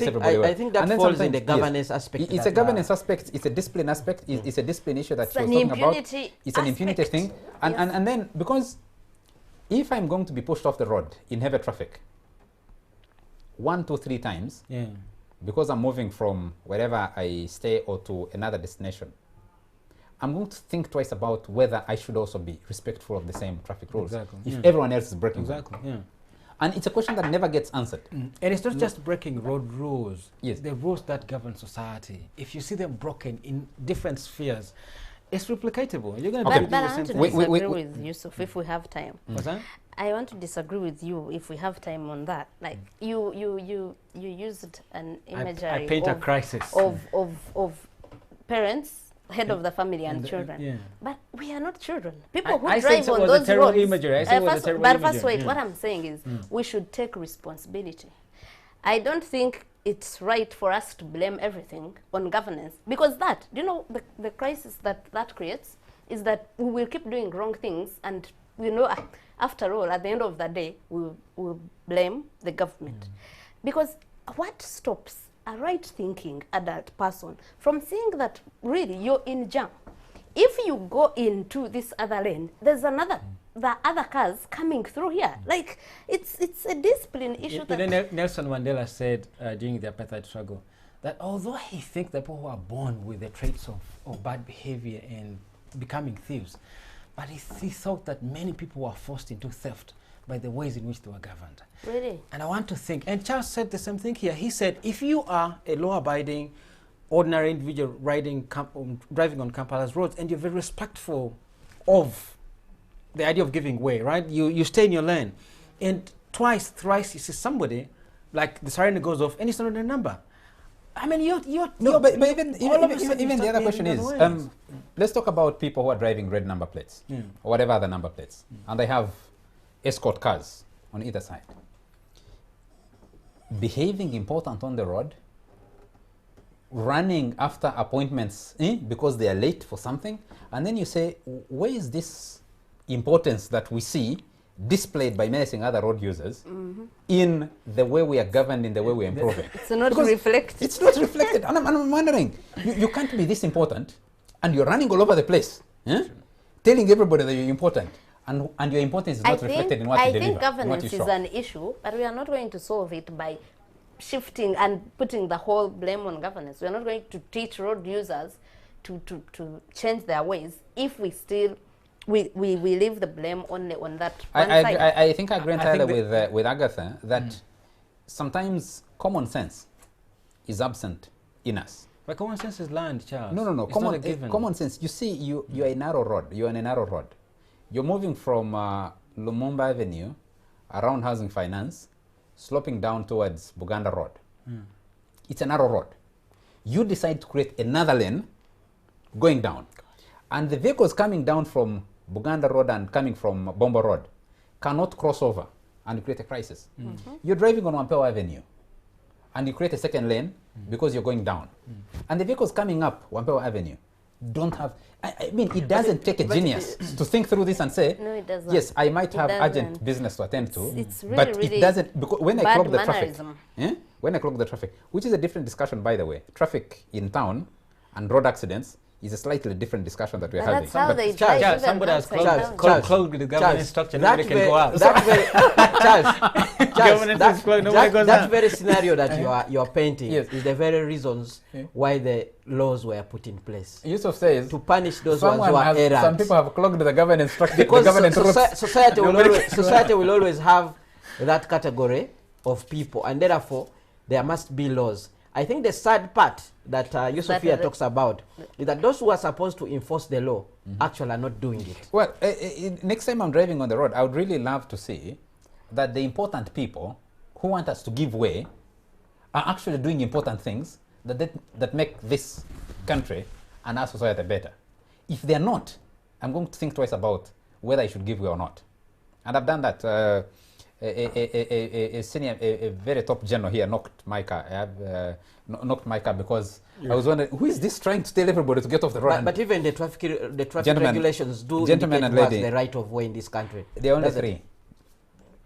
E: think that falls in the governance aspect.
A: It's a governance aspect, it's a discipline aspect, it's a discipline issue that you're talking about. It's an impunity thing. And then, because if I'm going to be pushed off the road in heavy traffic 1, 2, 3 times, because I'm moving from wherever I stay or to another destination, I'm going to think twice about whether I should also be respectful of the same traffic rules. If everyone else is breaking them. And it's a question that never gets answered.
D: And it's not just breaking road rules. Yes. The rules that govern society. If you see them broken in different spheres, it's replicatable. You're going to do
C: But I want to disagree with Yusuf if we have time.
D: What's that?
C: I want to disagree with you if we have time on that. Like you used an imagery
D: I paint a crisis
C: of parents, head of the family, and children. But we are not children. People who drive on those roads.
D: Imagery.
C: But first, wait. What I'm saying is, we should take responsibility. I don't think it's right for us to blame everything on governance, because that, you know, the crisis that creates is that we will keep doing wrong things, and you know, after all, at the end of the day, we'll blame the government, because what stops a right-thinking adult person from seeing that really you're in jam? If you go into this other lane, there's the other cars coming through here. Like, it's a discipline issue.
D: Nelson Mandela said during the apartheid struggle that although he thinks that people who are born with the traits of bad behavior and becoming thieves, but he thought that many people were forced into theft by the ways in which they were governed.
C: Really?
D: And I want to think, and Charles said the same thing here. He said, if you are a law-abiding, ordinary individual driving on Kampala's roads, and you're very respectful of the idea of giving way, right? You stay in your lane, and twice, thrice, you see somebody, like the siren goes off, and it's not a number. I mean,
A: but even the other question is, let's talk about people who are driving red number plates, or whatever other number plates, and they have escort cars on either side. Behaving important on the road, running after appointments because they are late for something, and then you say, where is this importance that we see displayed by menacing other road users in the way we are governed, in the way we are improving?
C: It's not reflected.
A: It's not reflected. And I'm wondering, you can't be this important, and you're running all over the place, telling everybody that you're important. And your importance is not reflected in what you deliver.
C: I think governance is an issue, but we are not going to solve it by shifting and putting the whole blame on governance. We are not going to teach road users to change their ways if we still we leave the blame only on that one
A: I,
C: side.
A: I think I agree
D: I
A: entirely
D: think
A: with Agatha that sometimes common sense is absent in us.
D: But common sense is learned, Charles.
A: No.
D: It's not a given.
A: Common sense. You see, you're a narrow road. You're on a narrow road. You're moving from Lumumba Avenue around Housing Finance, sloping down towards Buganda Road. It's a narrow road. You decide to create another lane going down. And the vehicles coming down from Buganda Road and coming from Bombo Road cannot cross over and create a crisis. You're driving on Wampeo Avenue and you create a second lane because you're going down. And the vehicles coming up Wampeo Avenue don't have, I mean, it doesn't take a genius to think through this and say,
C: No, it doesn't.
A: yes, I might have
C: doesn't.
A: urgent business to attend to,
C: It's really,
A: but
C: really
A: it doesn't, because when I
C: bad
A: clock the traffic,
C: mannerism.
A: when I clock the traffic, which is a different discussion, by the way, traffic in town and road accidents is a slightly different discussion that we're
C: But
A: having.
C: that's how
A: But
C: they
E: Charles,
C: drive even
D: somebody has
C: outside
E: Charles,
C: town.
D: closed the governance structure, nobody can go out. Governance is closed, nobody goes
E: that
D: out.
E: very scenario that you are painting
A: Yes.
E: is the very reasons why the laws were put in place
A: Yusuf says,
E: to punish those ones who are
A: some
E: errant.
A: people have clogged the governance structure, the
E: Because
A: governance routes.
E: society will always have that category of people, and therefore there must be laws. I think the sad part that Yusuf here talks about is that those who are supposed to enforce the law actually are not doing it.
A: Well, next time I'm driving on the road, I would really love to see that the important people who want us to give way are actually doing important things that make this country and our society better. If they're not, I'm going to think twice about whether I should give way or not. And I've done that. A senior, a very top general here knocked my car. I have knocked my car because I was wondering, who is this trying to tell everybody to get off the road?
E: But even the traffic
A: Gentlemen,
E: regulations do
A: gentlemen
E: indicate
A: and
E: who has
A: lady,
E: the right of way in this country.
A: there are only
E: Doesn't
A: 3.
E: it?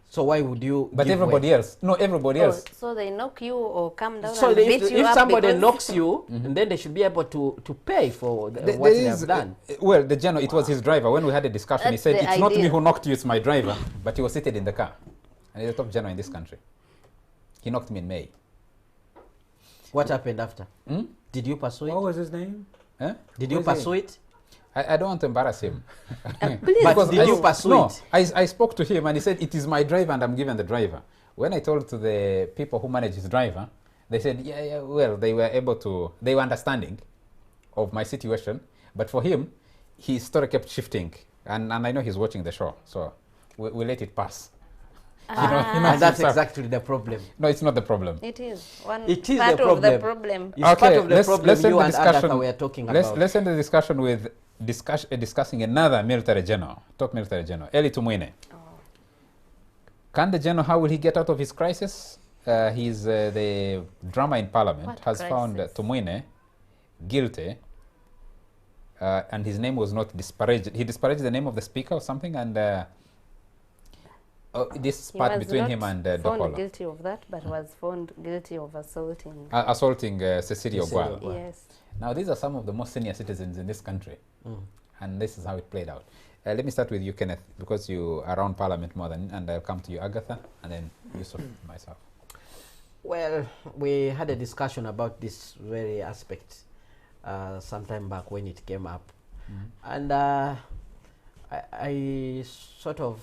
E: So why would you
A: But
E: give
A: everybody
E: way?
A: else, no, everybody
C: Oh,
A: else.
C: so they knock you or come down
E: So
C: and beat you
E: if
C: up
E: somebody
C: because
E: knocks you, and then they should be able to pay for
A: There
E: what they
A: is,
E: have done.
A: well, the general, it was his driver. When we had a discussion,
C: That's
A: he said,
C: the
A: it's not me
C: idea.
A: who knocked you, it's my driver. But he was seated in the car. And he's the top general in this country. He knocked me in May.
E: What happened after? Did you pursue
D: What
E: it?
D: was his name?
A: Eh?
E: Did you
D: was he?
E: pursue it?
A: I don't want to embarrass him.
C: please.
E: But
A: Because
E: did
A: I-
E: you pursue
A: no,
E: it?
A: I spoke to him and he said, it is my driver and I'm given the driver. When I told to the people who manage his driver, they said, yeah, well, they were understanding of my situation. But for him, his story kept shifting. And I know he's watching the show. So we let it pass.
E: And that's exactly the problem.
A: No, it's not the problem.
C: It is one
E: It is
C: part
E: the
C: of the
E: problem.
C: problem.
E: It's part of the
A: let's
E: problem
A: end
E: you
A: the
E: and Agatha
A: discussion.
E: were talking
A: Let's
E: about.
A: end the discussion with discussing another military general, top military general, Tumwine. Can the general, how will he get out of his crisis? He's the drama in parliament
C: What
A: has found
C: crisis?
A: Tumwine guilty, and his name was not disparaged. He disparaged the name of the speaker or something, and this
C: He
A: part
C: was
A: between
C: not
A: him and
C: found
A: Dokola,
C: guilty of that, but was found guilty of assaulting.
A: assaulting Cecilia
E: Cecilia
A: Ogwal.
E: Ogwal.
C: Yes.
A: Now, these are some of the most senior citizens in this country, and this is how it played out. Let me start with you, Kenneth, because you are around Parliament more than, and I'll come to you, Agatha, and then Yusuf, myself.
E: Well, we had a discussion about this very aspect sometime back when it came up. And I sort of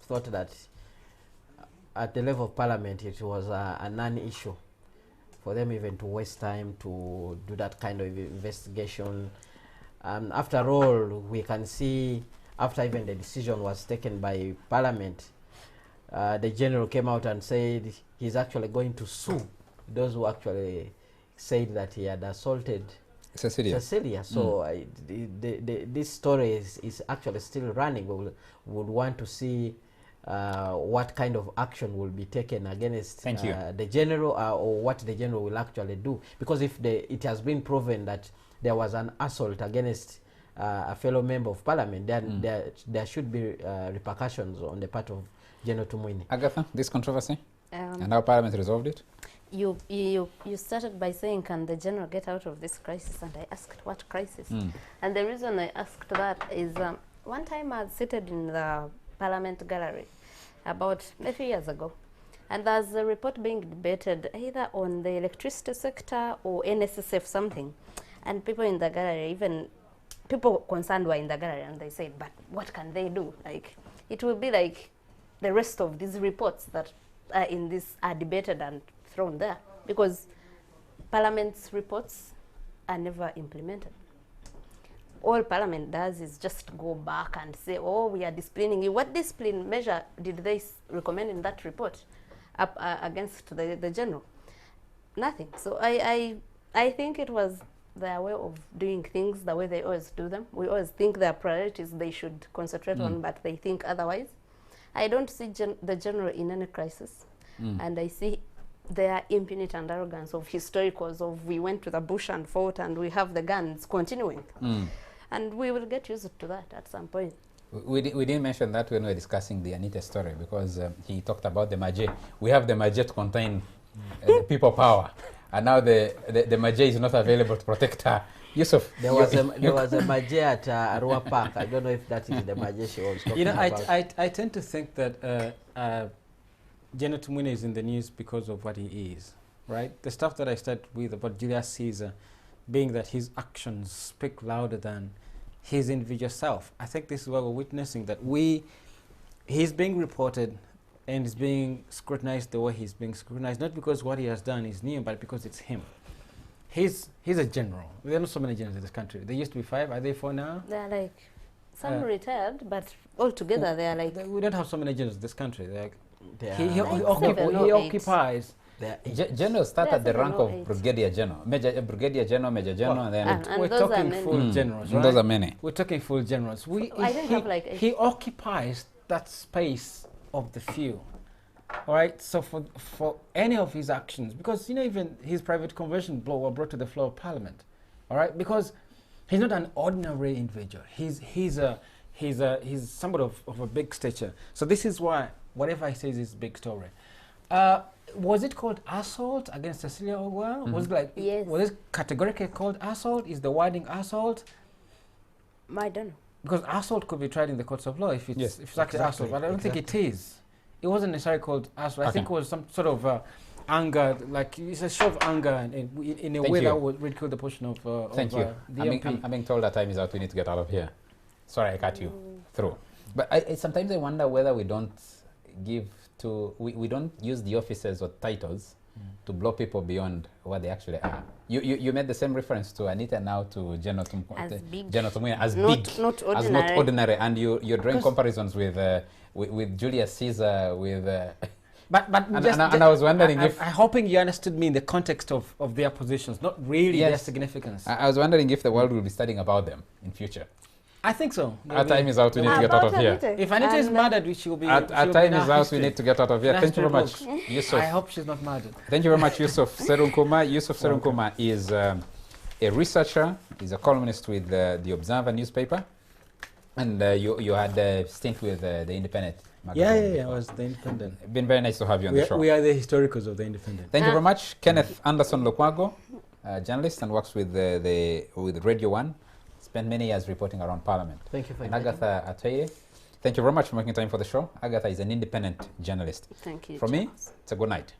E: thought that at the level of Parliament it was a non-issue for them even to waste time to do that kind of investigation. After all, we can see after even the decision was taken by Parliament, the General came out and said he's actually going to sue those who actually said that he had assaulted Cecilia. So this story is actually still running. We would want to see what kind of action will be taken against the General, or what the General will actually do. Because if it has been proven that there was an assault against a fellow member of Parliament, then there should be repercussions on the part of General Tumwine.
A: Agatha, this controversy, and how Parliament resolved it?
C: You started by saying, can the General get out of this crisis? And I asked, what crisis? And the reason I asked that is, one time I was seated in the Parliament gallery about a few years ago, and there's a report being debated either on the electricity sector or NSSF something. And people in the gallery, even people concerned were in the gallery, and they said, but what can they do? Like, it will be like the rest of these reports that are in this are debated and thrown there, because Parliament's reports are never implemented. All Parliament does is just go back and say, oh, we are disciplining you. What discipline measure did they recommend in that report up against the general? Nothing. So I think it was their way of doing things the way they always do them. We always think their priorities they should concentrate on, but they think otherwise. I don't see the general in any crisis, and I see their impunity and arrogance of historicals of we went to the bush and fought and we have the guns continuing. And we will get used to that at some point.
A: We didn't mention that when we were discussing the Anita story, because he talked about the Maje. We have the Maje to contain the people power, and now the Maje is not available to protect her. Yusuf,
E: there was a Maje at Arua Park. I don't know if that is the Maje she was talking about.
D: I tend to think that General Tumwine is in the news because of what he is, right? The stuff that I started with about Julius Caesar being that his actions speak louder than his individual self. I think this is what we're witnessing, that he's being reported and is being scrutinized the way he's being scrutinized, not because what he has done is new, but because it's him. He's a general. There are not so many generals in this country. There used to be 5. Are there 4 now?
C: They're like, some retired, but altogether they are like...
D: We don't have so many generals in this country. Like,
C: he
D: occupies...
A: General start at the rank of brigadier general, brigadier general, major general, and then
D: we're talking full generals, right?
A: Those are many.
D: We're talking full generals.
C: He
D: occupies that space of the few. All right. So for any of his actions, because even his private conversion were brought to the floor of Parliament. All right, because he's not an ordinary individual. He's somebody of a big stature. So this is why whatever he says is big story. Was it called assault against Cecilia Ogwa? Was it like, was it categorically called assault? Is the wording assault?
C: I don't know.
D: Because assault could be tried in the courts of law if it's actually assault, but I don't think it is. It wasn't necessarily called assault. I think it was some sort of anger, like it's a show of anger in a way that would ridicule the position of
A: Thank you.
D: the MP.
A: I'm being told that time is out. We need to get out of here. Sorry, I cut you through. But sometimes I wonder whether we don't give we don't use the officers or titles to blow people beyond what they actually are. You made the same reference to Anita, now to General Tumwine as
C: not ordinary.
A: As not ordinary, and you're drawing comparisons with Julius Caesar, with and I was wondering if
D: I'm hoping you understood me in the context of their positions, not really their significance.
A: I was wondering if the world will be studying about them in future.
D: I think so.
A: Our time is out. We need to get out of here.
D: If Anita is murdered, she will be.
A: Our time is out. We need to get out of here. Thank you very much, Yusuf.
D: I hope she's not murdered.
A: Thank you very much, Yusuf Serunkuma. Yusuf Serunkuma is a researcher. He's a columnist with the Observer newspaper, and you had a stint with the Independent magazine.
D: Yeah. I was the Independent.
A: It's been very nice to have you on the show.
D: We are the historicals of the Independent.
A: Thank you very much, Kenneth Anderson Lokwago, journalist and works with with Radio 1. Spent many years reporting around Parliament.
E: Thank you for
A: inviting me. Agatha Atoye, thank you very much for making time for the show. Agatha is an independent journalist.
C: Thank you.
A: From me, it's a good night.